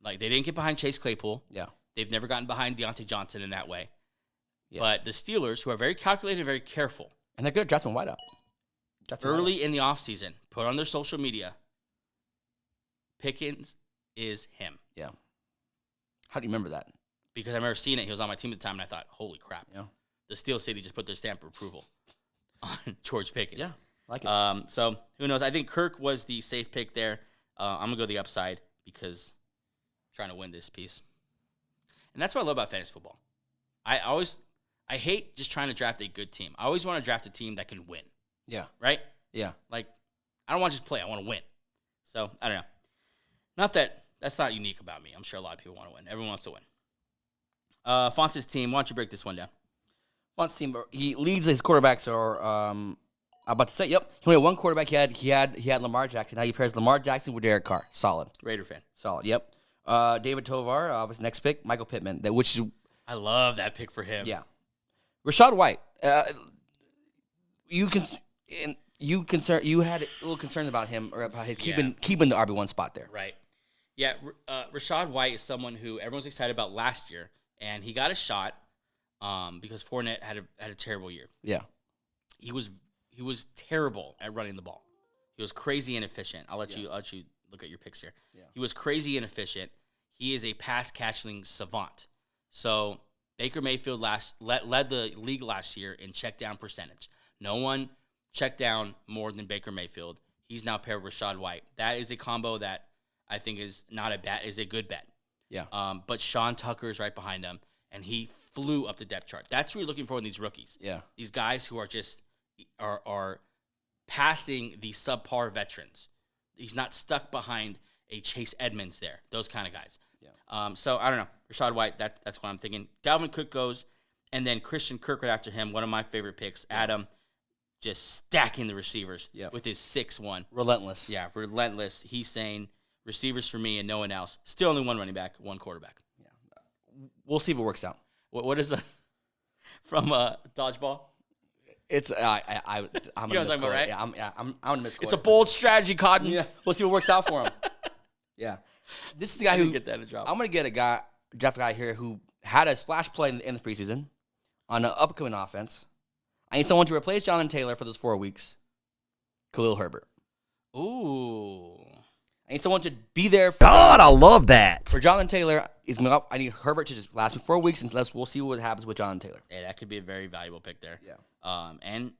Like, they didn't get behind Chase Claypool. Yeah. They've never gotten behind Deontay Johnson in that way. Yeah. But the Steelers, who are very calculated, very careful, and they're good at drafting wideout. early in the offseason, put on their social media, Pickens is him. Yeah. How do you remember that? Because I remember seeing it. He was on my team at the time, and I thought, holy crap. Yeah. The Steel City just put their stamp of approval on George Pickens. Yeah, like it. So, who knows? I think Kirk was the safe pick there. I'm going to go the upside because I'm trying to win this piece. And that's what I love about fantasy football. I hate just trying to draft a good team. I always want to draft a team that can win. Yeah. Right? Yeah. Like, I don't want to just play. I want to win. So, I don't know. That's not unique about me. I'm sure a lot of people want to win. Everyone wants to win. Fonz's team, why don't you break this one down? Fonz's team, he leads his quarterbacks are, I'm about to say, yep. He only had one quarterback he had Lamar Jackson. Now he pairs Lamar Jackson with Derek Carr. Solid. Raider fan. Solid, yep. David Tovar, his next pick, Michael Pittman, which is... I love that pick for him. Yeah. Rachaad White, you had a little concerns about him or about his keeping the RB1 spot there. Right. Yeah, Rachaad White is someone who everyone's excited about last year, and he got a shot because Fournette had a terrible year. Yeah. He was terrible at running the ball. He was crazy inefficient. I'll let you look at your picks here. Yeah. He was crazy inefficient. He is a pass catching savant. So Baker Mayfield led the league last year in check down percentage. No one checked down more than Baker Mayfield. He's now paired with Rachaad White. That is a combo that I think is a good bet. Yeah. But Sean Tucker is right behind him, and he flew up the depth chart. That's what you're looking for in these rookies. Yeah. These guys who are just are passing the subpar veterans. He's not stuck behind a Chase Edmonds there. Those kind of guys. Yeah. So I don't know. Rachaad White, that's what I'm thinking. Dalvin Cook goes, and then Christian Kirk right after him, one of my favorite picks. Adam just stacking the receivers with his 6-1. Relentless. Yeah, relentless. He's saying receivers for me and no one else. Still only one running back, one quarterback. Yeah. We'll see if it works out. What is from Dodgeball? It's I'm you know what I'm talking about, right? Yeah, I'm gonna miss. It's a bold strategy, Cotton. Yeah, we'll see what works out for him. Yeah, this is the guy who get that a drop. I'm gonna get draft a guy here who had a splash play in the preseason on an upcoming offense. I need someone to replace Jonathan Taylor for those 4 weeks. Khalil Herbert. Ooh. I need someone to be there for God, I love that. For Jonathan Taylor, I need Herbert to just last me 4 weeks, and we'll see what happens with Jonathan Taylor. Yeah, that could be a very valuable pick there. Yeah. And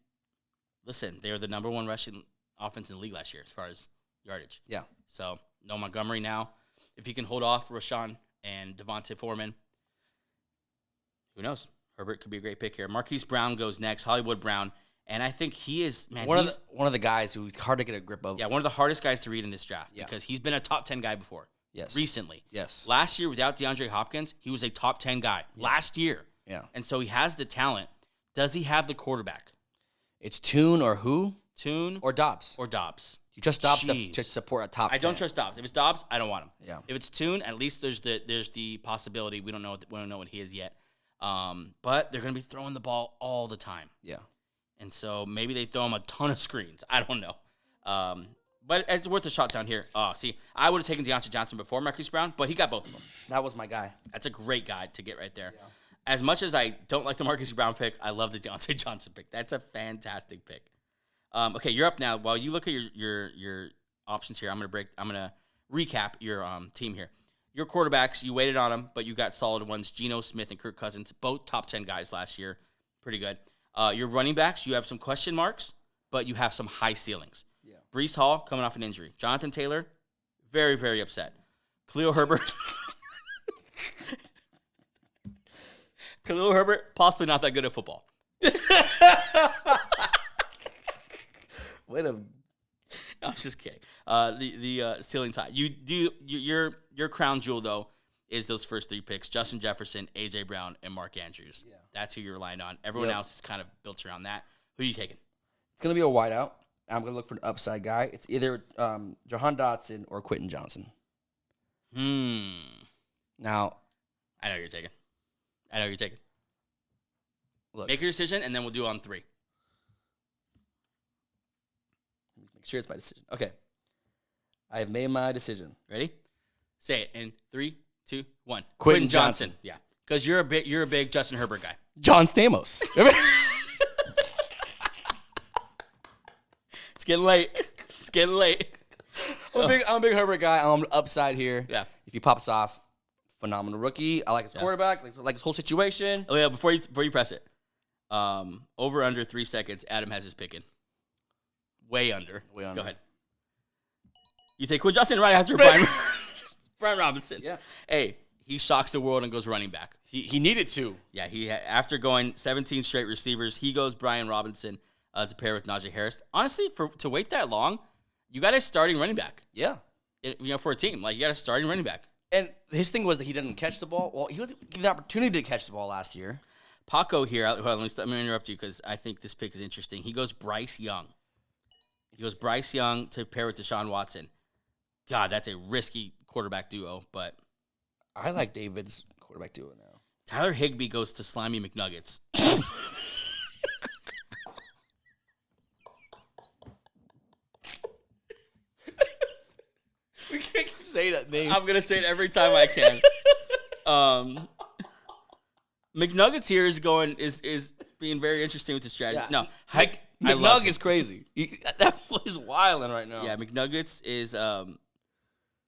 listen, they were the number 1 rushing offense in the league last year as far as yardage. Yeah. So no Montgomery now. If he can hold off Rashawn and Devontae Foreman, who knows? Herbert could be a great pick here. Marquise Brown goes next. Hollywood Brown. And I think he is, man, one of the guys who's hard to get a grip of. Yeah, one of the hardest guys to read in this draft Yeah. because he's been a top 10 guy before. Yes. Recently. Yes. Last year, without DeAndre Hopkins, he was a top 10 guy. Yeah. Last year. Yeah. And so he has the talent. Does he have the quarterback? It's Tune or who? Tune Or Dobbs. or Dobbs? You trust Dobbs Jeez. to support a top 10. I don't trust Dobbs. If it's Dobbs, I don't want him. Yeah. If it's Tune, at least there's the possibility. We don't know what he is yet. But they're going to be throwing the ball all the time. Yeah. And so maybe they throw him a ton of screens. I don't know. But it's worth a shot down here. See, I would have taken Deontay Johnson before Marquise Brown, but he got both of them. That was my guy. That's a great guy to get right there. Yeah. As much as I don't like the Marquise Brown pick, I love the Deontay Johnson pick. That's a fantastic pick. Okay, you're up now. While you look at your options here, I'm gonna recap your team here. Your quarterbacks, you waited on them, but you got solid ones. Geno Smith and Kirk Cousins, both top 10 guys last year. Pretty good. Your running backs, you have some question marks, but you have some high ceilings. Yeah. Breece Hall coming off an injury. Jonathan Taylor, very, very upset. Khalil Herbert. Khalil Herbert, possibly not that good at football. Wait a No, I'm just kidding. The ceiling tie. Your crown jewel though is those first 3 picks: Justin Jefferson, AJ Brown, and Mark Andrews. Yeah. That's who you're relying on. Everyone else is kind of built around that. Who are you taking? It's going to be a wideout. I'm going to look for an upside guy. It's either Jahan Dotson or Quentin Johnson. Now, I know who you're taking. look. Make your decision, and then we'll do on 3. Make sure it's my decision. Okay. I have made my decision. Ready? Say it in 3, 2, 1. Quentin Johnson. Yeah, because you're a big Justin Herbert guy. John Stamos. It's getting late. I'm a big Herbert guy. I'm upside here. Yeah. If he pops off, phenomenal rookie. I like his quarterback. Like his whole situation. Oh yeah. Before you press it, over under 3 seconds. Adam has his pick in. Way under. Go ahead. You take Quinn Johnson right after Brian Robinson. Yeah. Hey, he shocks the world and goes running back. He needed to. Yeah. After going 17 straight receivers, he goes Brian Robinson to pair with Najee Harris. Honestly, to wait that long, you got a starting running back. Yeah. For a team, like you got a starting running back. And his thing was that he didn't catch the ball. Well, he was given the opportunity to catch the ball last year. Paco here. Hold on, let me interrupt you because I think this pick is interesting. He goes Bryce Young. To pair with Deshaun Watson. God, that's a risky quarterback duo, but I like David's quarterback duo now. Tyler Higbee goes to Slimy McNuggets. We can't keep saying that name. I'm gonna say it every time I can. McNuggets here is being very interesting with the strategy. Yeah. No, McNug is crazy. That was wilding right now. Yeah, McNuggets is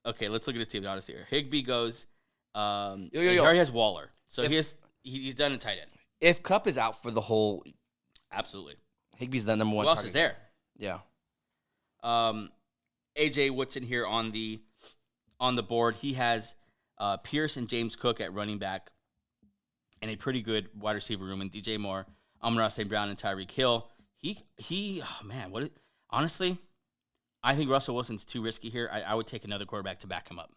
okay. Let's look at his team. To be honest here, Higbee goes. He already has Waller, so he's done a tight end. If Kupp is out for the whole, Absolutely. Higbee's the number one. Who else is there? Yeah. AJ Woodson here on the board. He has Pierce and James Cook at running back, and a pretty good wide receiver room in DJ Moore, Amon-Ra St. Brown, and Tyreek Hill. Honestly, I think Russell Wilson's too risky here. I would take another quarterback to back him up.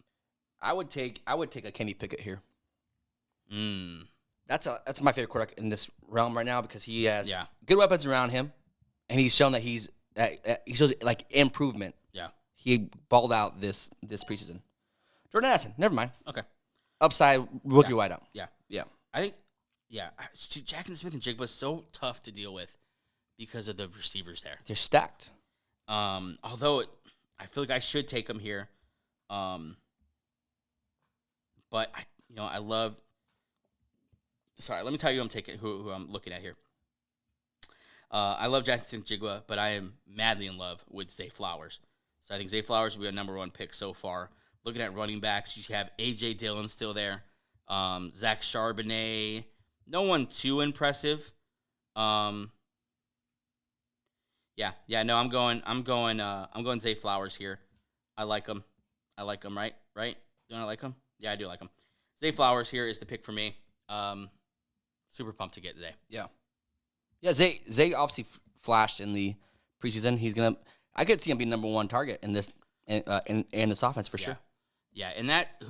I would take a Kenny Pickett here. Mm. That's my favorite quarterback in this realm right now because he has Yeah. good weapons around him, and he's shown that he shows like improvement. Yeah. He balled out this preseason. Jordan Addison, never mind. Okay. Upside rookie wideout. Yeah. Yeah. I think, Jackson Smith and Jigba is so tough to deal with because of the receivers there. They're stacked. Although I feel like I should take him here. But I love. Sorry, let me tell you who I'm looking at here. I love Jackson Smith-Njigba, but I am madly in love with Zay Flowers. So I think Zay Flowers will be a number 1 pick so far. Looking at running backs, you have A.J. Dillon still there. Zach Charbonnet. No one too impressive. No, I'm going Zay Flowers here. I like him, right? Don't I like him? Yeah, I do like him. Zay Flowers here is the pick for me. Super pumped to get Zay. Yeah. Zay obviously flashed in the preseason. I could see him be number 1 target in this in this offense for sure. Yeah, and that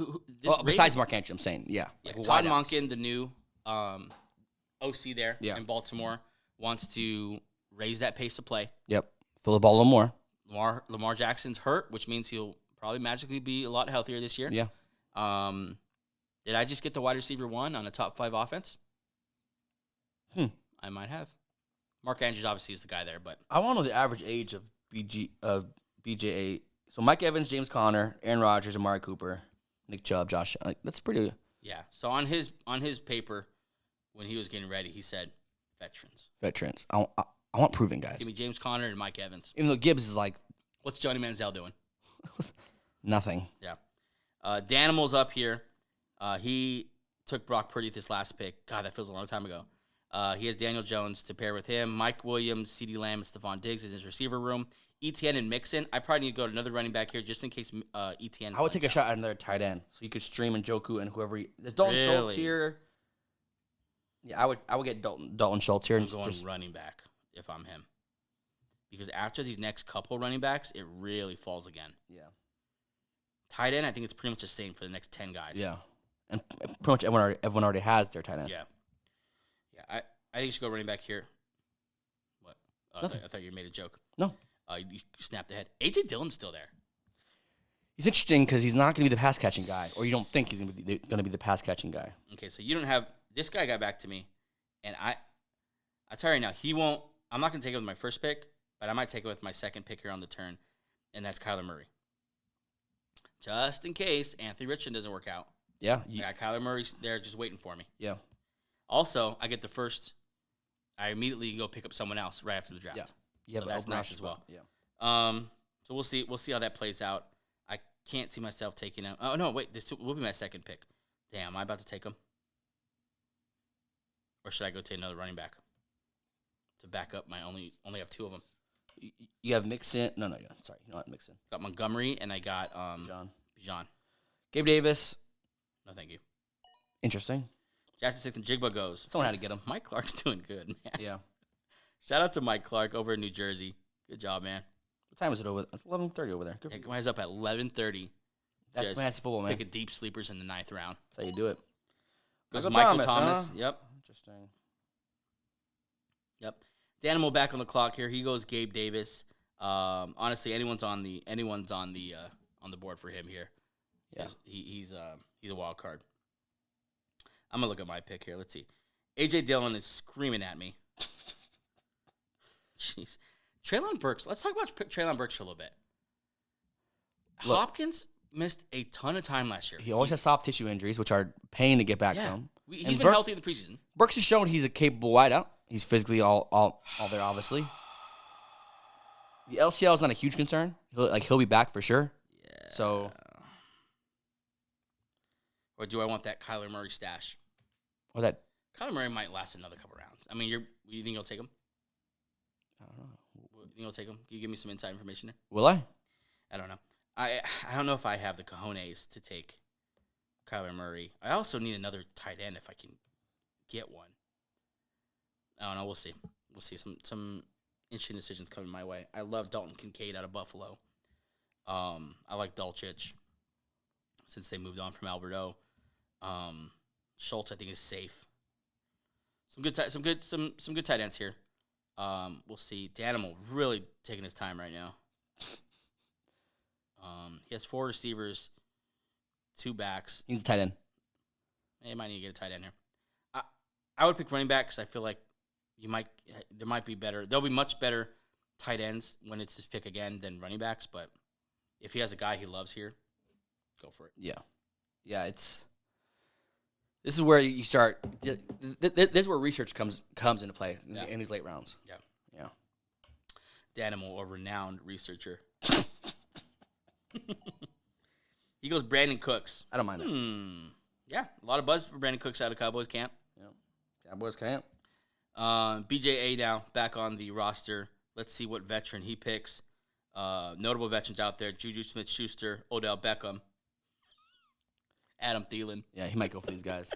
besides Mark Andrews, I'm saying, yeah. Todd Monken, the new OC there in Baltimore, wants to raise that pace of play. Yep, throw the ball a little more. Lamar Jackson's hurt, which means he'll probably magically be a lot healthier this year. Yeah. Did I just get the wide receiver 1 on a top 5 offense? I might have. Mark Andrews obviously is the guy there, but I want to know the average age of BJA. So Mike Evans, James Conner, Aaron Rodgers, Amari Cooper, Nick Chubb, Josh. That's pretty. Yeah. So on his paper, when he was getting ready, he said veterans. I want proven guys. Give me James Conner and Mike Evans. Even though Gibbs is like, what's Johnny Manziel doing? Nothing. Yeah. Danimal's up here. He took Brock Purdy this last pick. God, that feels a long time ago. He has Daniel Jones to pair with him. Mike Williams, CeeDee Lamb, and Stephon Diggs is his receiver room. ETN and Mixon. I probably need to go to another running back here just in case ETN. I would take a shot at another tight end so you could stream Njoku and whoever. There's Dalton Schultz here. Yeah, I would get Dalton Schultz here. I'm going running back if I'm him. Because after these next couple running backs, it really falls again. Yeah. Tight end, I think it's pretty much the same for the next 10 guys. Yeah. And pretty much everyone already has their tight end. Yeah. Yeah, I think you should go running back here. What? Nothing. I thought you made a joke. No. You snapped ahead. A.J. Dillon's still there. He's interesting because he's not going to be the pass-catching guy, or you don't think he's going to be the pass-catching guy. Okay, so you don't have – this guy got back to me, and I tell you right now, he won't – I'm not going to take it with my first pick, but I might take it with my second pick here on the turn, and that's Kyler Murray. Just in case Anthony Richardson doesn't work out. Yeah. I got Kyler Murray there just waiting for me. Yeah. Also, I get the first – I immediately go pick up someone else right after the draft. Yeah. Yeah, so that's nice as well. Yeah. So we'll see how that plays out. I can't see myself taking him. Oh no, wait, this will be my second pick. Damn, am I about to take him? Or should I go take another running back to back up my only have 2 of them? You have Mixon. No, sorry, you not Mixon. Got Montgomery and I got John. Gabe Davis. No, thank you. Interesting. Jackson 6 and Jigba goes. Someone had to get him. Mike Clark's doing good, man. Yeah. Shout out to Mike Clark over in New Jersey. Good job, man. What time is it over? It's 11:30 over there. Good. He's up at 11:30. That's fantasy football, man. Picking deep sleepers in the 9th round. That's how you do it. Goes Michael Thomas. Huh? Yep. Interesting. Yep. Danimal back on the clock here. He goes Gabe Davis. Honestly, anyone's on the board for him here. Yeah. He's a wild card. I'm gonna look at my pick here. Let's see. A.J. Dillon is screaming at me. Jeez. Treylon Burks. Let's talk about Treylon Burks for a little bit. Look, Hopkins missed a ton of time last year. He always has soft tissue injuries, which are pain to get back from. He's been healthy in the preseason. Burks has shown he's a capable wideout. He's physically all there, obviously. The LCL is not a huge concern. He'll be back for sure. Yeah. So, or do I want that Kyler Murray stash? Or that Kyler Murray might last another couple rounds. I mean, you think you'll take him? I don't know. You think you'll take him? Can you give me some inside information there? Will I? I don't know. I don't know if I have the cojones to take Kyler Murray. I also need another tight end if I can get one. I don't know. We'll see. We'll see. Some interesting decisions coming my way. I love Dalton Kincaid out of Buffalo. I like Dulcich since they moved on from Alberto. Schultz, I think, is safe. Some good tight ends here. We'll see. Danimal really taking his time right now. He has 4 receivers, 2 backs. He's a tight end. He might need to get a tight end here. I would pick running back because I feel like there might be better. There'll be much better tight ends when it's his pick again than running backs. But if he has a guy he loves here, go for it. Yeah. This is where you start. This is where research comes into play in these late rounds. Yeah. Danimal, a renowned researcher. He goes Brandon Cooks. I don't mind it. Yeah, a lot of buzz for Brandon Cooks out of Cowboys camp. Yep. Cowboys camp. BJA now back on the roster. Let's see what veteran he picks. Notable veterans out there: Juju Smith-Schuster, Odell Beckham, Adam Thielen. Yeah, he might go for these guys.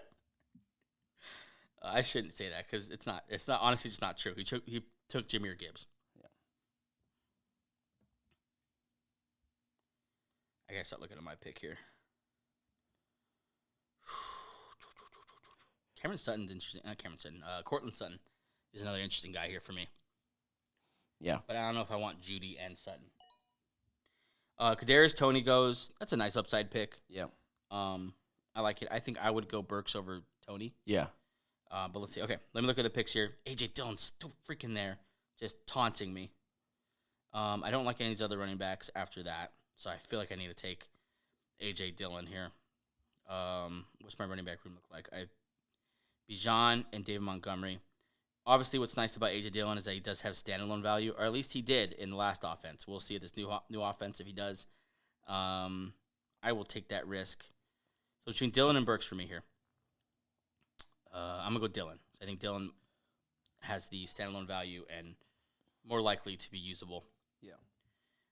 I shouldn't say that because it's not. It's not honestly just not true. He took Jahmyr Gibbs. Yeah. I gotta start looking at my pick here. Cameron Sutton's interesting. Cameron Sutton. Cortland Sutton is another interesting guy here for me. Yeah. But I don't know if I want Judy and Sutton. Kadarius Toney goes. That's a nice upside pick. Yeah. I like it. I think I would go Burks over Toney. Yeah. But let's see. Okay, let me look at the picks here. AJ Dillon's still freaking there, just taunting me. I don't like any of these other running backs after that, so I feel like I need to take AJ Dillon here. What's my running back room look like? I have Bijan and David Montgomery. Obviously, what's nice about AJ Dillon is that he does have standalone value, or at least he did in the last offense. We'll see this new offense if he does. I will take that risk. So between Dillon and Burks for me here. I'm going to go Dillon. I think Dillon has the standalone value and more likely to be usable. Yeah.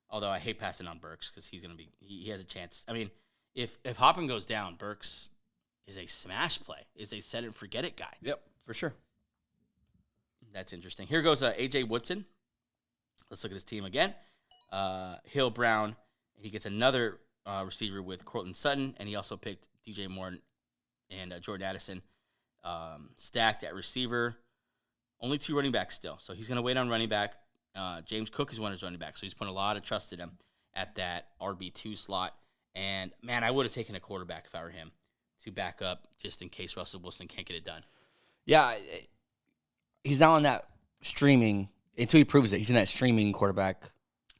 Although I hate passing on Burks because he's going to be he has a chance. I mean, if Hoppen goes down, Burks is a smash play, is a set and forget it guy. Yep, for sure. That's interesting. Here goes A.J. Woodson. Let's look at his team again. Hill Brown. He gets another receiver with Cortland Sutton, and he also picked DJ Moore and Jordan Addison. Stacked at receiver. Only 2 running backs still. So he's going to wait on running back. James Cook is one of his running backs, so he's putting a lot of trust in him at that RB2 slot. And, man, I would have taken a quarterback if I were him to back up just in case Russell Wilson can't get it done. Yeah, he's now on that streaming until he proves it. He's in that streaming quarterback.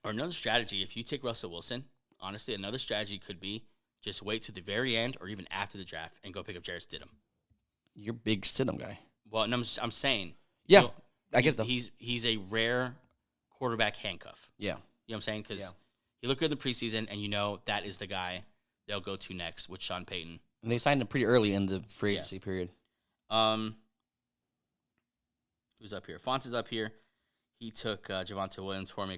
Or another strategy, if you take Russell Wilson, honestly, another strategy could be just wait to the very end or even after the draft and go pick up Jarrett Stidham. You're a big Stidham guy. Well, no, I'm saying. Yeah, you know, I guess he's a rare quarterback handcuff. Yeah. You know what I'm saying? Because you look at the preseason and you know that is the guy they'll go to next with Sean Payton. And they signed him pretty early in the free agency period. Who's up here? Fonz is up here. He took Javonte Williams from me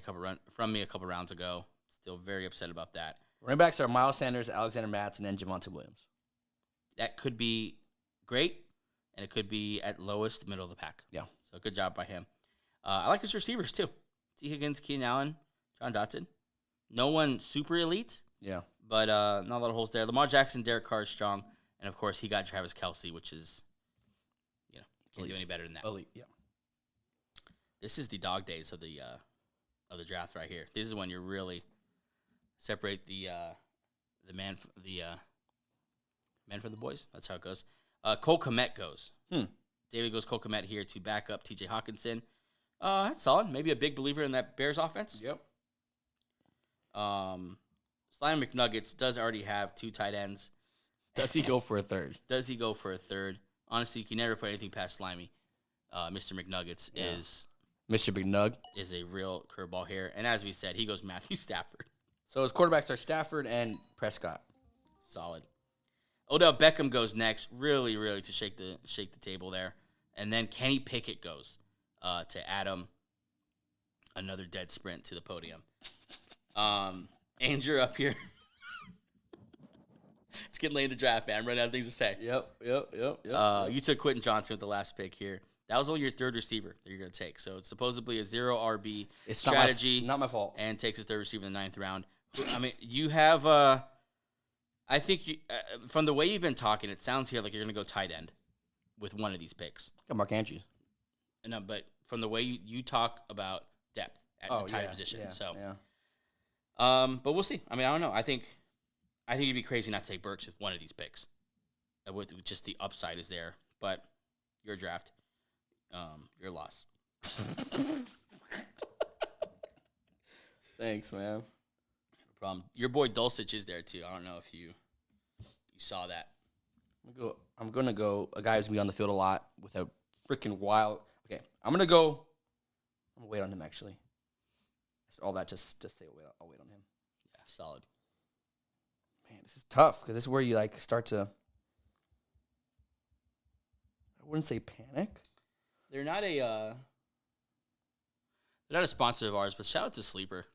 a couple rounds ago. Still very upset about that. Running backs are Miles Sanders, Alexander Matz, and then Javonte Williams. That could be great, and it could be at lowest middle of the pack. Yeah. So good job by him. I like his receivers too. T. Higgins, Keenan Allen, John Dotson. No one super elite. Yeah. But not a lot of holes there. Lamar Jackson, Derek Carr is strong. And, of course, he got Travis Kelce, which is, can't do any better than that. Elite, yeah. This is the dog days of the draft right here. This is when you really separate the man from the boys. That's how it goes. Cole Kmet goes. David goes Cole Kmet here to back up T.J. Hawkinson. That's solid. Maybe a big believer in that Bears offense. Yep. Slime McNuggets does already have 2 tight ends. Does he go for a third? Does he go for a third? Honestly, you can never put anything past Slimy. Mr. McNuggets is Mr. Big Nug is a real curveball here. And as we said, he goes Matthew Stafford. So his quarterbacks are Stafford and Prescott. Solid. Odell Beckham goes next, really, really to shake the table there. And then Kenny Pickett goes to Adam. Another dead sprint to the podium. Andrew up here. It's getting late in the draft, man. I'm running out of things to say. Yep. You took Quentin Johnson with the last pick here. That was only your 3rd receiver that you're going to take. So it's supposedly a 0 RB strategy. Not my fault. And takes his 3rd receiver in the 9th round. I mean, you have, I think from the way you've been talking, it sounds here like you're going to go tight end with one of these picks. Got Mark Andrews. No, but from the way you talk about depth at the tight end position. But we'll see. I mean, I don't know. I think it'd be crazy not to take Burks with one of these picks. With just the upside is there. But your draft, your loss. Thanks, man. No problem. Your boy Dulcich is there too. I don't know if you saw that. I'm gonna go a guy who's gonna be on the field a lot with a freaking wild. Okay, I'm gonna wait on him actually. All that just say I'll wait on him. Yeah, solid. This is tough because this is where you like start to. I wouldn't say panic. They're not a sponsor of ours, but shout out to Sleeper.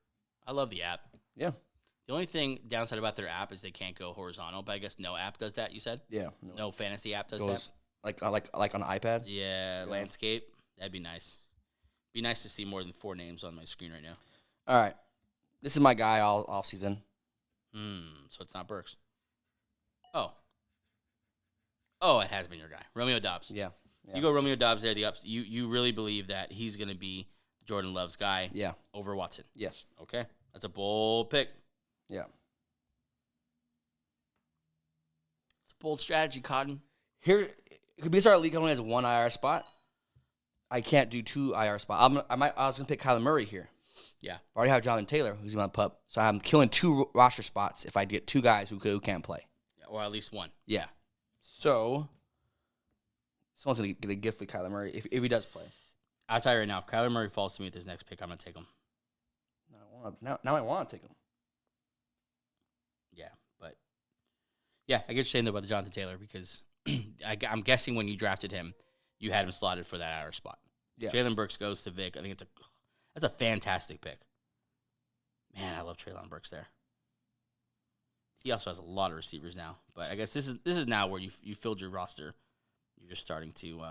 I love the app. Yeah. The only thing downside about their app is they can't go horizontal, but I guess no app does that. You said Yeah. no fantasy app does Goes that. like on an iPad. Yeah, landscape. That'd be nice. Be nice to see more than 4 names on my screen right now. All right. This is my guy all off season. So it's not Burks. Oh, it has been your guy, Romeo Dobbs. Yeah. You go Romeo Dobbs there. You really believe that he's going to be Jordan Love's guy. Yeah. Over Watson. Yes. Okay, that's a bold pick. Yeah. It's a bold strategy, Cotton. Here, because our league only has 1 IR spot, I can't do 2 IR spots. I was gonna pick Kyler Murray here. Yeah. I already have Jonathan Taylor, who's on pup, so I'm killing 2 roster spots if I get 2 guys who can't play. Yeah, or at least 1. Yeah. So someone's gonna get a gift with Kyler Murray if he does play. I'll tell you right now, if Kyler Murray falls to me with his next pick, I'm gonna take him. Now I want to take him. Yeah, but I get you saying though about the Jonathan Taylor because I'm guessing when you drafted him, you had him slotted for that IR spot. Yeah. Jalen Burks goes to Vic. I think that's a fantastic pick. Man, I love Treylon Burks there. He also has a lot of receivers now, but I guess this is now where you filled your roster. You're just starting to.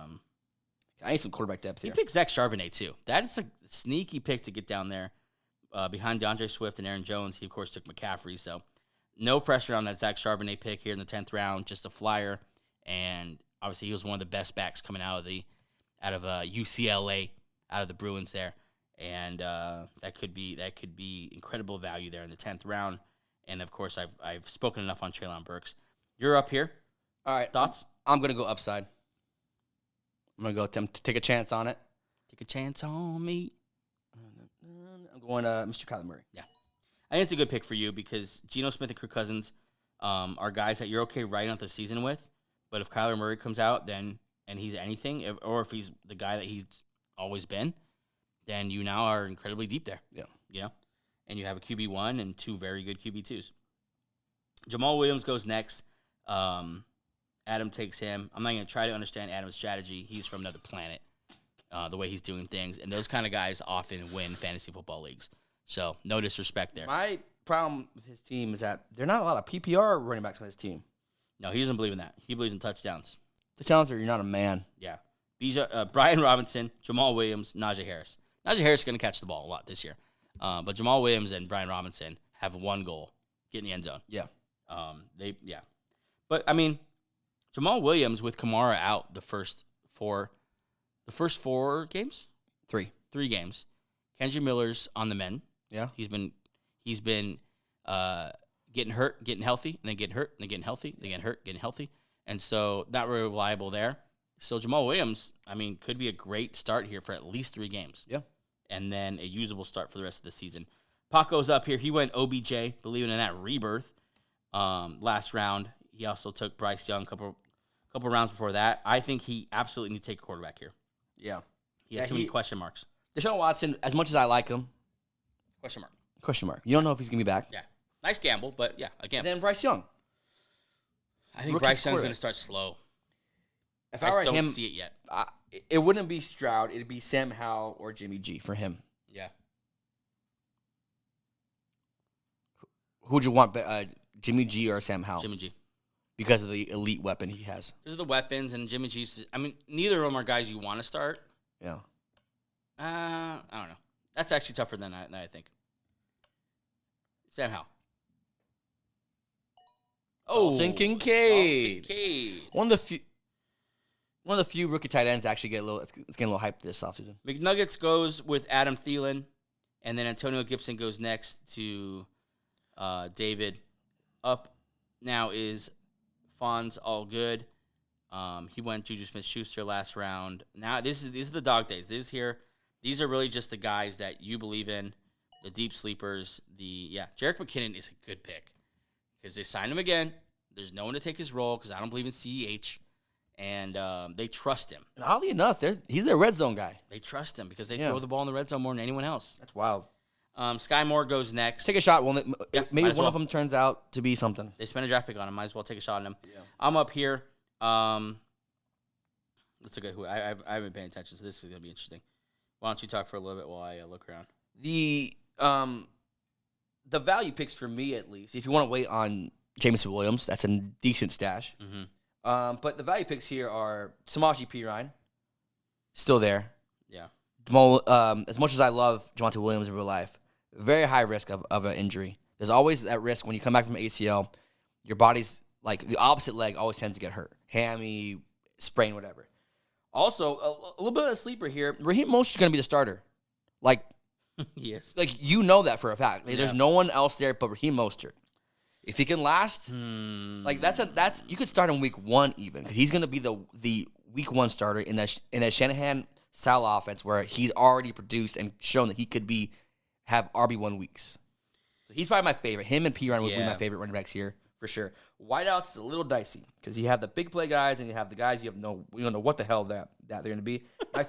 I need some quarterback depth here. You picked Zach Charbonnet too. That is a sneaky pick to get down there behind DeAndre Swift and Aaron Jones. He of course took McCaffrey, so no pressure on that Zach Charbonnet pick here in the 10th round. Just a flyer, and obviously he was one of the best backs coming out of UCLA, out of the Bruins there, and that could be incredible value there in the 10th round. And of course, I've spoken enough on Treylon Burks. You're up here. All right, Thoughts? I'm gonna go upside. I'm gonna go take a chance on it. Take a chance on me. I'm going Mr. Kyler Murray. Yeah, I think it's a good pick for you because Geno Smith and Kirk Cousins are guys that you're okay writing out the season with. But if Kyler Murray comes out, and he's anything, or if he's the guy that he's always been, then you now are incredibly deep there. Yeah. And you have a QB1 and 2 very good QB2s. Jamal Williams goes next. Adam takes him. I'm not going to try to understand Adam's strategy. He's from another planet, the way he's doing things. And those kind of guys often win fantasy football leagues. So no disrespect there. My problem with his team is that there are not a lot of PPR running backs on his team. No, he doesn't believe in that. He believes in touchdowns. The challenge are you're not a man. Yeah. Brian Robinson, Jamal Williams, Najee Harris. Najee Harris is going to catch the ball a lot this year. But Jamal Williams and Brian Robinson have one goal, get in the end zone. Yeah. But, I mean, Jamal Williams with Kamara out the first 4 games? 3 games. Kendrick Miller's on the mend. Yeah. He's been getting hurt, getting healthy, and then getting hurt, and then getting healthy, then getting hurt, getting healthy. And so not really reliable there. So Jamal Williams, I mean, could be a great start here for at least 3 games. Yeah. And then a usable start for the rest of the season. Paco's up here. He went OBJ, believing in that rebirth last round. He also took Bryce Young a couple rounds before that. I think he absolutely needs to take a quarterback here. Yeah. He has too many question marks. Deshaun Watson, as much as I like him, question mark. You don't know if he's going to be back. Yeah. Nice gamble, but yeah, a gamble. And then Bryce Young. I think Bryce Young's going to start slow. If I were don't him, see it yet. It wouldn't be Stroud. It'd be Sam Howell or Jimmy G for him. Yeah. Who would you want, Jimmy G or Sam Howell? Jimmy G. Because of the elite weapon he has. Because of the weapons, and Jimmy G's. I mean, neither of them are guys you want to start. Yeah. I don't know. That's actually tougher than I think. Sam Howell. Dalton Kincaid. Kincaid. One of the few rookie tight ends that actually it's getting a little hyped this offseason. McNuggets goes with Adam Thielen, and then Antonio Gibson goes next to David. Up now is Fonz All Good. He went Juju Smith-Schuster last round. Now these are the dog days. These are really just the guys that you believe in, the deep sleepers. Jerick McKinnon is a good pick because they signed him again. There's no one to take his role because I don't believe in CEH. And they trust him. And oddly enough, he's their red zone guy. They trust him because they throw the ball in the red zone more than anyone else. That's wild. Sky Moore goes next. Take a shot. Well, Yeah, maybe might as one well. of them turns out to be something. They spent a draft pick on him. Might as well take a shot on him. Yeah. I'm up here. Let's look at who I haven't been paying attention, so this is gonna be interesting. Why don't you talk for a little bit while I look around? The value picks for me, at least, if you want to wait on Jameson Williams, that's a decent stash. Mm-hmm. But the value picks here are Samaje Perine, still there. Yeah. As much as I love Javonte Williams in real life, very high risk of an injury. There's always that risk when you come back from ACL. Your body's like the opposite leg always tends to get hurt, hammy, sprain, whatever. Also, a little bit of a sleeper here. Raheem Mostert's going to be the starter. Like you know that for a fact. Like, there's no one else there but Raheem Mostert. If he can last, like that's you could start him week 1 even because he's going to be the week 1 starter in a Shanahan style offense where he's already produced and shown that he could have RB1 weeks. So he's probably my favorite. Him and Perine would be my favorite running backs here for sure. Wideouts is a little dicey because you have the big play guys and you have the guys you don't know what the hell that they're going to be. My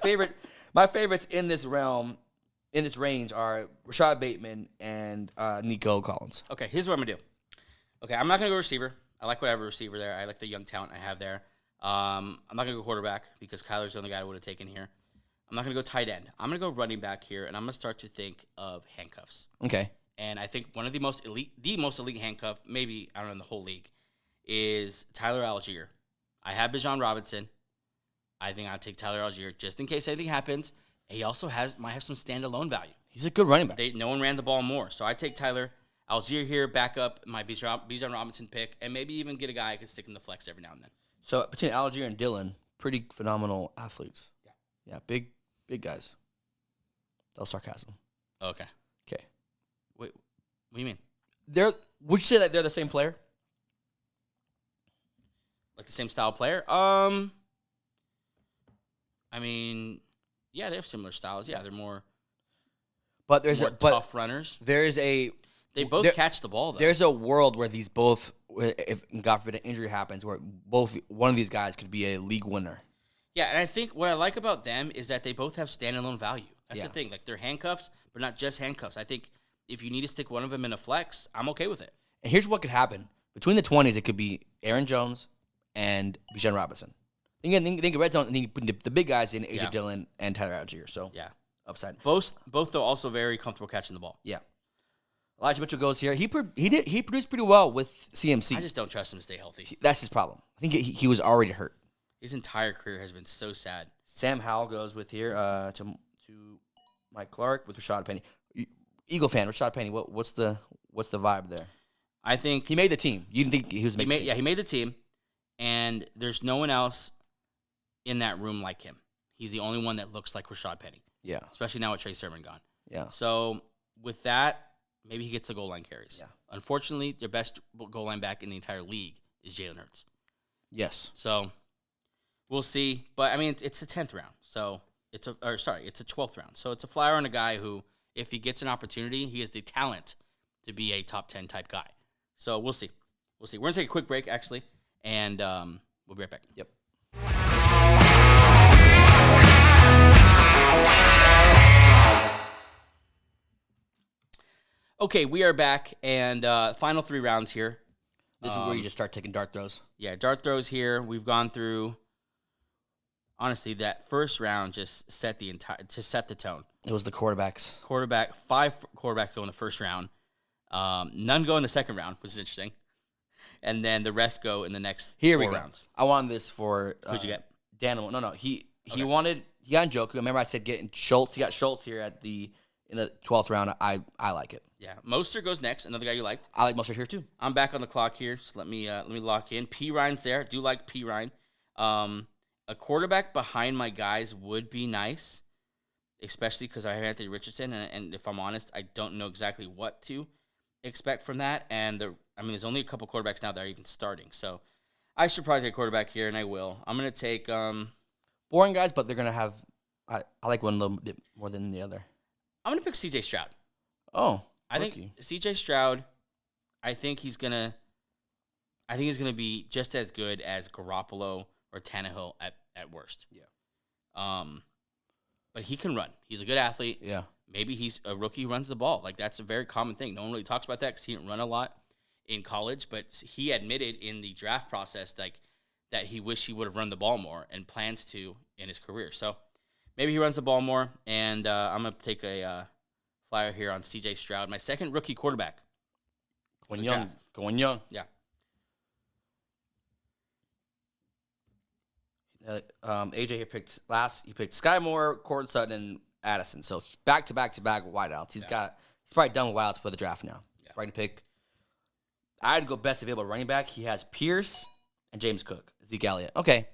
favorites in this realm. In this range are Rashad Bateman and Nico Collins. Okay, here's what I'm going to do. Okay, I'm not going to go receiver. I like whatever receiver there. I like the young talent I have there. I'm not going to go quarterback because Kyler's the only guy I would have taken here. I'm not going to go tight end. I'm going to go running back here, and I'm going to start to think of handcuffs. Okay. And I think one of the most elite handcuff, maybe, I don't know, in the whole league, is Tyler Algier. I have Bijan Robinson. I think I'll take Tyler Algier just in case anything happens. He also might have some standalone value. He's a good running back. No one ran the ball more. So I take Tyler Algier here, back up my Bijan Robinson pick, and maybe even get a guy I can stick in the flex every now and then. So between Algier and Dillon, pretty phenomenal athletes. Yeah, big guys. That was sarcasm. Okay. Okay. Wait, what do you mean? Would you say that they're the same player? Like the same style player? I mean, yeah, they have similar styles. Yeah, they're more. But there's tough runners. They both catch the ball though. There's a world where these both, if God forbid an injury happens, where one of these guys could be a league winner. Yeah, and I think what I like about them is that they both have standalone value. That's the thing. Like they're handcuffs, but not just handcuffs. I think if you need to stick one of them in a flex, I'm okay with it. And here's what could happen between the 20s. It could be Aaron Jones and Bijan Robinson. Think of red zone. And the big guys in AJ Dillon and Tyler Algier. So upside. Both though also very comfortable catching the ball. Yeah. Elijah Mitchell goes here. He produced pretty well with CMC. I just don't trust him to stay healthy. That's his problem. I think he was already hurt. His entire career has been so sad. Sam Howell goes with here to Mike Clark with Rashad Penny. Eagle fan, Rashad Penny. What's the vibe there? I think he made the team. You didn't think he was making the team? Yeah, he made the team, and there's no one else in that room like him. He's the only one that looks like Rashad Penny. Yeah. Especially now with Trey Sermon gone. Yeah. So with that, maybe he gets the goal line carries. Yeah. Unfortunately, their best goal line back in the entire league is Jalen Hurts. Yes. So we'll see. But I mean, it's the 10th round. So it's a 12th round. So it's a flyer on a guy who, if he gets an opportunity, he has the talent to be a top 10 type guy. So we'll see. We're going to take a quick break, actually, and we'll be right back. Yep. Okay, we are back, and final 3 rounds here. This is where you just start taking dart throws. Yeah, dart throws here. We've gone through. Honestly, that first round just set the tone. It was the quarterbacks. 5 quarterbacks go in the first round. None go in the second round, which is interesting. And then the rest go in the next 4 rounds. I wanted this for who'd you get? Daniel. No. He got Njoku. Remember I said getting Schultz. He got Schultz here in the 12th round. I like it. Yeah, Mostert goes next. Another guy you liked. I like Mostert here too. I'm back on the clock here, so let me lock in. Perine's there. I do like Perine. A quarterback behind my guys would be nice, especially because I have Anthony Richardson, and if I'm honest, I don't know exactly what to expect from that. And there's only a couple quarterbacks now that are even starting, so I should probably take a quarterback here, and I will. I'm gonna take boring guys, but they're gonna have. I like one a little bit more than the other. I'm gonna pick C.J. Stroud. Oh, I think C.J. Stroud. I think he's gonna be just as good as Garoppolo or Tannehill at worst. Yeah. But he can run. He's a good athlete. Yeah. maybe he's a rookie who runs the ball. Like, that's a very common thing. No one really talks about that because he didn't run a lot in college, but he admitted in the draft process that he wished he would have run the ball more and plans to in his career. So maybe he runs the ball more, and I'm going to take a flyer here on C.J. Stroud, my second rookie quarterback. Going young. Yeah. AJ here picked last. He picked Sky Moore, Cortland Sutton, and Addison. So back to wideouts. He's probably done with wideouts for the draft now. Yeah. Right to pick. I'd go best available running back. He has Pierce and James Cook, Zeke Elliott. Okay,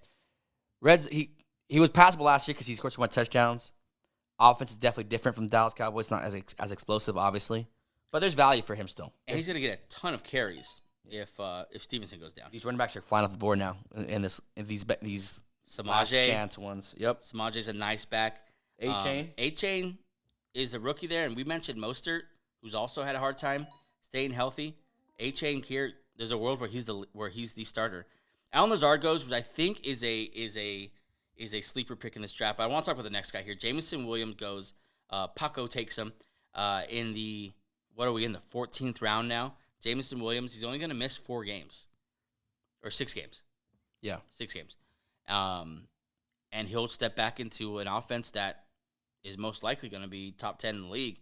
Reds. He was passable last year because he scored so much touchdowns. Offense is definitely different from Dallas Cowboys. Not as explosive, obviously, but there's value for him still. And he's going to get a ton of carries if Stevenson goes down. These running backs are flying off the board now in these last chance ones. Yep. Samaje's a nice back. A-Chain is a rookie there, and we mentioned Mostert, who's also had a hard time staying healthy. A-Chain here, there's a world where he's the starter. Allen Lazard goes, which I think is a sleeper pick in this draft. But I want to talk about the next guy here. Jameson Williams goes. Paco takes him in the, what are we in, the 14th round now? Jameson Williams, he's only going to miss 4 games. Or 6 games. Yeah. 6 games. And he'll step back into an offense that is most likely going to be top 10 in the league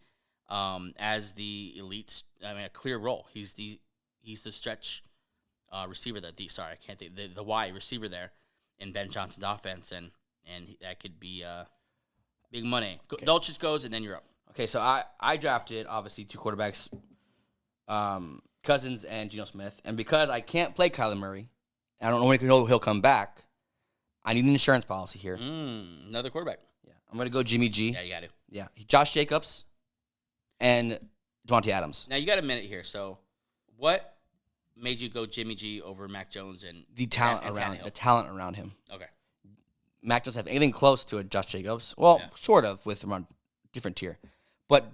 as the elite, a clear role. He's the stretch receiver the wide receiver there in Ben Johnson's offense, and that could be big money. Okay. Dulcich goes, and then you're up. Okay, so I drafted, obviously, 2 quarterbacks, Cousins and Geno Smith, and because I can't play Kyler Murray, and I don't know when he'll come back, I need an insurance policy here. Another quarterback. Yeah, I'm going to go Jimmy G. Yeah, you got to. Yeah, Josh Jacobs and Devontae Adams. Now, you got a minute here, so what made you go Jimmy G over Mac Jones and the talent around him? Okay. Mac doesn't have anything close to a Josh Jacobs. Well, sort of with around different tier, but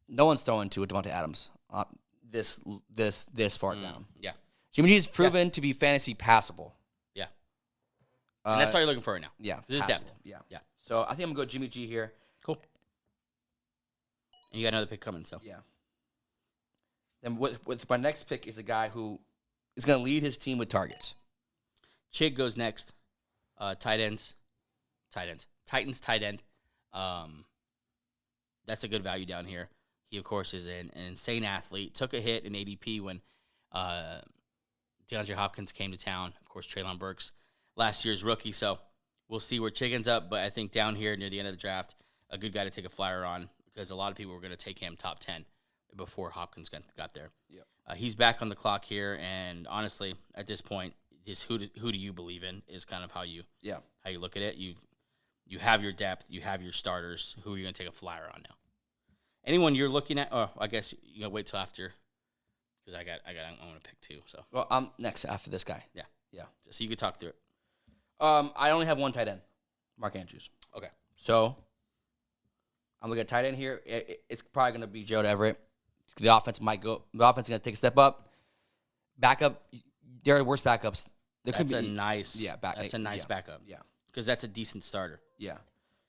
no one's throwing to a Devontae Adams this far down. Yeah. Jimmy G is proven to be fantasy passable. Yeah. And that's all you're looking for right now. Yeah. This is depth. Yeah. Yeah. So I think I'm gonna go Jimmy G here. Cool. And you got another pick coming, so. Yeah. Then with my next pick is a guy who is gonna lead his team with targets. Chig goes next. Titans, Titans tight end. That's a good value down here. He, of course, is an insane athlete. Took a hit in ADP when DeAndre Hopkins came to town. Of course, Treylon Burks, last year's rookie. So we'll see where Chig ends up. But I think down here near the end of the draft, a good guy to take a flyer on because a lot of people were going to take him top 10 before Hopkins got there. Yep. He's back on the clock here. And honestly, at this point, just who do you believe in is kind of how you look at it. You have your depth, you have your starters. Who are you going to take a flyer on now? Anyone you're looking at? Oh, I guess you got to wait till after because I want to pick 2. So well, I'm next after this guy. Yeah. So you could talk through it. I only have one tight end, Mark Andrews. Okay. So I'm looking at tight end here. It's probably going to be Gerald Everett. The offense is going to take a step up. Backup. There are worse backups. That's a nice backup. Yeah. Because that's a decent starter. Yeah.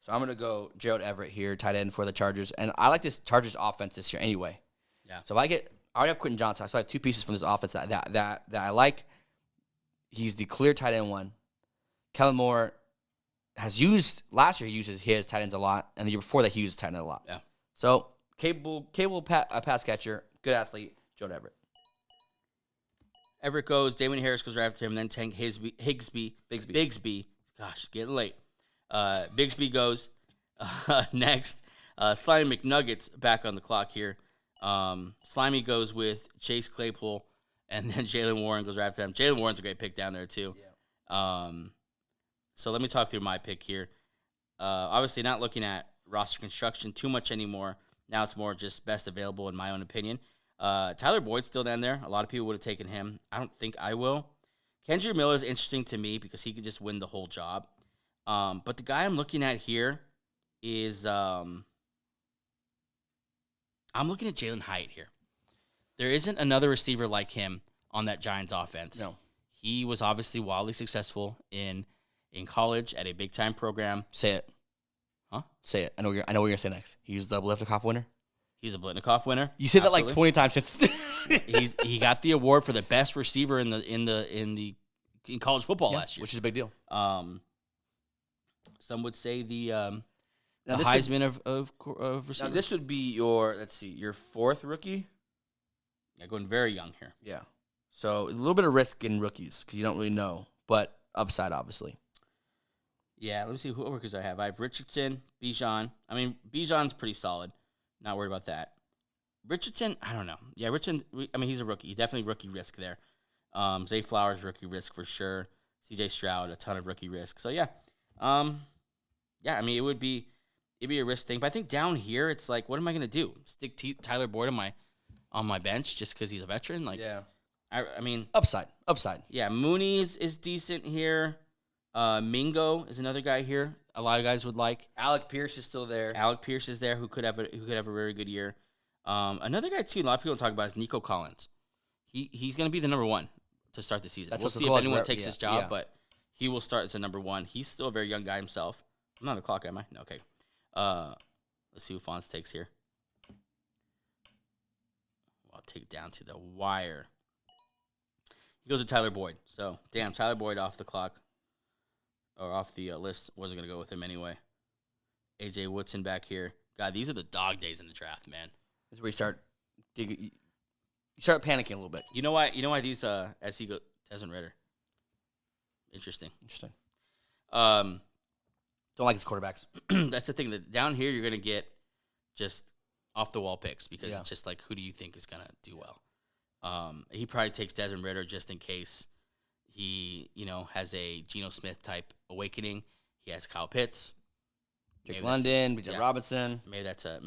So I'm going to go Gerald Everett here, tight end for the Chargers. And I like this Chargers offense this year anyway. Yeah. So I already have Quentin Johnson. So I have 2 pieces from this offense that I like. He's the clear tight end one. Kellen Moore last year he used his tight ends a lot. And the year before that he used tight end a lot. Yeah. So capable pass catcher, good athlete, Gerald Everett. Everett goes. Damon Harris goes right after him. Then Tank Bigsby. Gosh, it's getting late. Bigsby goes next. Slimy McNuggets back on the clock here. Slimy goes with Chase Claypool, and then Jalen Warren goes right after him. Jalen Warren's a great pick down there too. Yeah. So let me talk through my pick here. Obviously, not looking at roster construction too much anymore. Now it's more just best available in my own opinion. Tyler Boyd's still down there. A lot of people would have taken him. I don't think I will. Kendrick Miller is interesting to me because he could just win the whole job. But the guy I'm looking at here is I'm looking at Jalen Hyatt here. There isn't another receiver like him on that Giants offense. No. He was obviously wildly successful in college at a big-time program. Say it. Huh? Say it. I know what you're going to say next. He's the Blefnikoff winner. He's a Blitnikoff winner. You said that like Absolutely. 20 times since. He got the award for the best receiver in college football last year, which is a big deal. Some would say the Now, Heisman of receivers. Now this would be your fourth rookie. Yeah, going very young here. Yeah. So a little bit of risk in rookies because you don't really know, but upside obviously. Yeah, let me see what rookies I have. I have Richardson, Bijan. I mean, Bijan's pretty solid. Not worried about that. Richardson, I don't know. Yeah, Richardson, I mean, he's a rookie. Definitely rookie risk there. Zay Flowers, rookie risk for sure. CJ Stroud, a ton of rookie risk. So, yeah. Yeah, I mean, it'd be a risk thing. But I think down here, it's like, what am I going to do? Stick Tyler Boyd on my bench just because he's a veteran? Like, Yeah. I mean. Upside. Yeah, Mooney is decent here. Mingo is another guy here. A lot of guys would like. Alec Pierce is still there. Alec Pierce is there who could have a very good year. Another guy too. A lot of people don't talk about is Nico Collins. He's going to be the number one to start the season. We'll see if anyone takes his job, but he will start as a number one. He's still a very young guy himself. I'm not on the clock, am I? No, okay. Let's see who Fonz takes here. I'll take it down to the wire. He goes to Tyler Boyd. So, damn, Tyler Boyd off the clock. Or off the list. Wasn't going to go with him anyway. A.J. Woodson back here. God, these are the dog days in the draft, man. This is where you start digging. You start panicking a little bit. You know why these as he go Desmond Ritter. Interesting. Don't like his quarterbacks. That's the thing, that down here you're gonna get just off the wall picks because it's just like, who do you think is gonna do well? He probably takes Desmond Ritter just in case he, has a Geno Smith type awakening. He has Kyle Pitts. Drake London, B.J. Robinson. Maybe that's a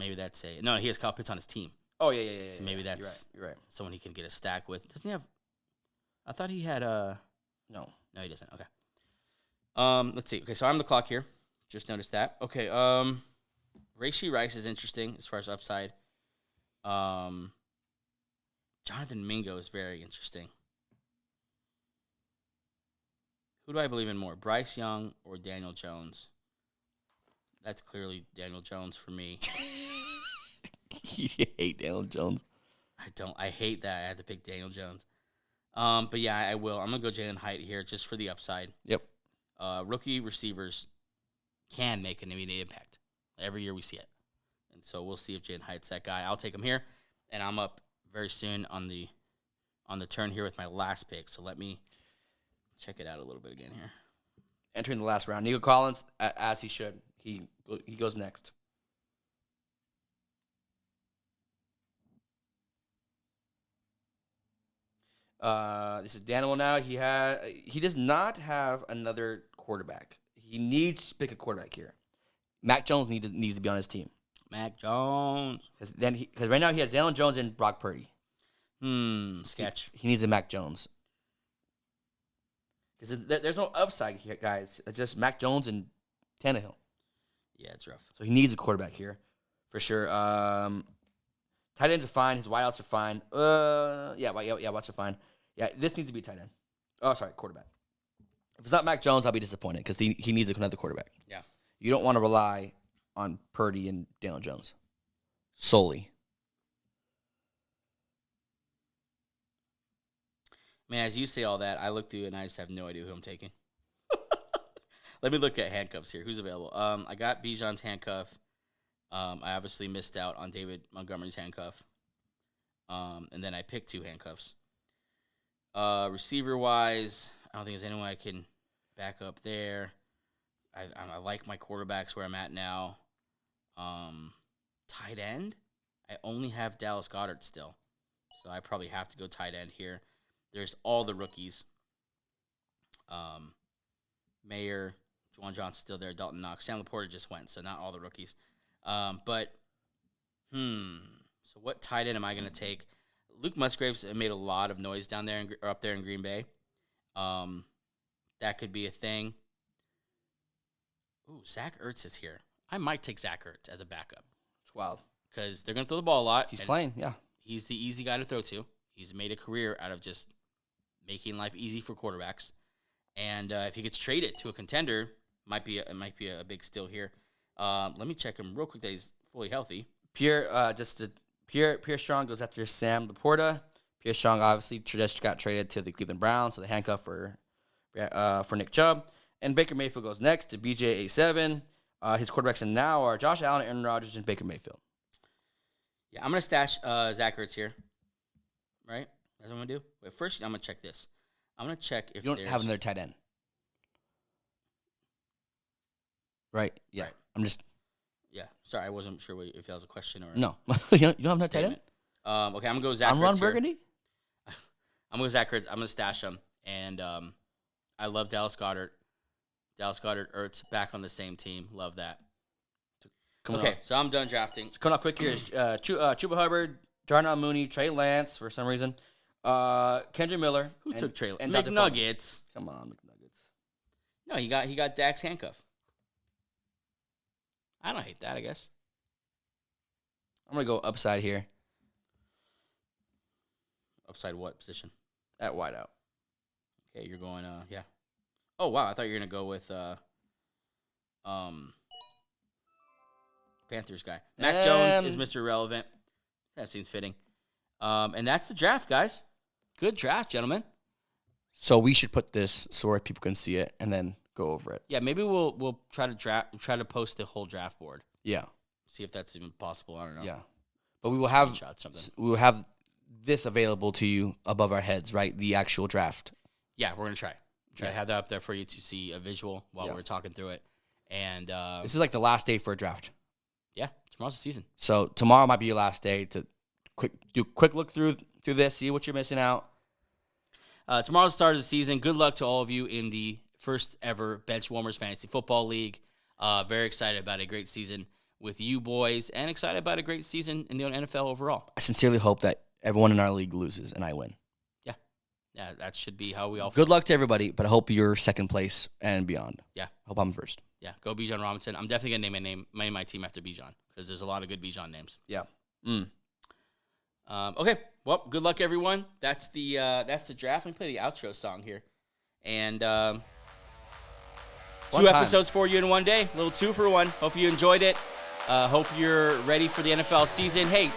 no. He has Kyle Pitts on his team. Oh yeah. So maybe that's you're right. Someone he can get a stack with. Doesn't he have? I thought he had No, he doesn't. Okay. Let's see. Okay, so I'm the clock here. Just noticed that. Okay. Rashee Rice is interesting as far as upside. Jonathan Mingo is very interesting. Who do I believe in more, Bryce Young or Daniel Jones? That's clearly Daniel Jones for me. You hate Daniel Jones. I don't. I hate that I have to pick Daniel Jones. But yeah, I will. I'm gonna go Jalen Hyatt here just for the upside. Yep. Rookie receivers can make an immediate impact. Every year we see it, and so we'll see if Jalen Hyatt's that guy. I'll take him here, and I'm up very soon on the turn here with my last pick. So let me check it out a little bit again here. Entering the last round, Nico Collins, as he should. He goes next. This is Daniel now. He does not have another quarterback. He needs to pick a quarterback here. Mac Jones needs to be on his team. Mac Jones. Because right now he has Daniel Jones and Brock Purdy. Sketch. He needs a Mac Jones. Because there's no upside here, guys. It's just Mac Jones and Tannehill. Yeah, it's rough. So he needs a quarterback here, for sure. Tight ends are fine. His wideouts are fine. Wideouts are fine. Yeah, this needs to be tight end. Oh, sorry, quarterback. If it's not Mac Jones, I'll be disappointed because he needs another quarterback. Yeah. You don't want to rely on Purdy and Daniel Jones solely. Man, as you say all that, I look through and I just have no idea who I'm taking. Let me look at handcuffs here. Who's available? I got Bijan's handcuff. I obviously missed out on David Montgomery's handcuff. And then I picked 2 handcuffs. Receiver-wise, I don't think there's anyone I can back up there. I like my quarterbacks where I'm at now. Tight end, I only have Dallas Goedert still. So I probably have to go tight end here. There's all the rookies. Mayer, Juwan Johnson's still there, Dalton Knox. Sam Laporta just went, so not all the rookies. So what tight end am I going to take? Luke Musgraves made a lot of noise down there or up there in Green Bay. That could be a thing. Ooh, Zach Ertz is here. I might take Zach Ertz as a backup. It's wild. Because they're going to throw the ball a lot. He's playing, yeah. He's the easy guy to throw to. He's made a career out of just making life easy for quarterbacks. And if he gets traded to a contender, might be a big steal here. Let me check him real quick that he's fully healthy. Pierre Strong goes after Sam Laporta. Pierre Strong obviously just got traded to the Cleveland Browns, so the handcuff for Nick Chubb. And Baker Mayfield goes next to BJ87. His quarterbacks now are Josh Allen, Aaron Rodgers, and Baker Mayfield. Yeah, I'm gonna stash Zach Ertz here. Right? That's what I'm gonna do. Wait, first I'm gonna check this. I'm gonna check if You don't have another tight end. Right? Yeah. Right. I'm just... Yeah. Sorry, I wasn't sure if that was a question or No. You don't have another tight end? Okay, I'm gonna go Zach Ertz Ron here. Burgundy? I'm going to Zach Ertz. I'm going to stash him. And I love Dallas Goedert. Dallas Goedert, Ertz, back on the same team. Love that. So I'm done drafting. Coming up quick here is Chuba Hubbard, Darnell Mooney, Trey Lance for some reason, Kendra Miller. Who took Trey Lance? and McNuggets. Come on, McNuggets. No, he got Dak's handcuff. I don't hate that, I guess. I'm going to go upside here Upside what position? at wideout. Okay, you're going, yeah. Oh, wow, I thought you were going to go with Panthers guy. Mac Jones is Mr. Relevant. That seems fitting. And that's the draft, guys. Good draft, gentlemen. So we should put this so where people can see it and then go over it. Yeah, maybe we'll try to post the whole draft board. Yeah. See if that's even possible. I don't know. Yeah. But we will have Screenshot something. this available to you above our heads, right? The actual draft. Yeah, we're gonna try to have that up there for you to see a visual while we're talking through it. And this is like the last day for a draft. Yeah, tomorrow's the season. So tomorrow might be your last day to do a quick look through this, see what you're missing out. Tomorrow's the start of the season. Good luck to all of you in the first ever BENCHwarmers Fantasy Football League. Very excited about a great season with you boys, and excited about a great season in the NFL overall. I sincerely hope that everyone in our league loses and I win. Yeah, that should be how we all feel. Good luck to everybody, but I hope you're second place and beyond. Yeah. I hope I'm first. Yeah, go Bijan Robinson. I'm definitely going to name my team after Bijan because there's a lot of good Bijan names. Yeah. Okay, well, good luck, everyone. That's the draft. Let me play the outro song here. And two episodes for you in one day. A little 2-for-1. Hope you enjoyed it. Hope you're ready for the NFL season. Hey,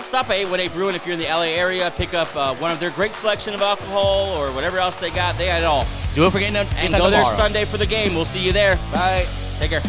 stop at 818 Bruin if you're in the LA area. Pick up one of their great selection of alcohol or whatever else they got. They got it all. Do it for getting them. And go there Sunday for the game. We'll see you there. Bye. Take care.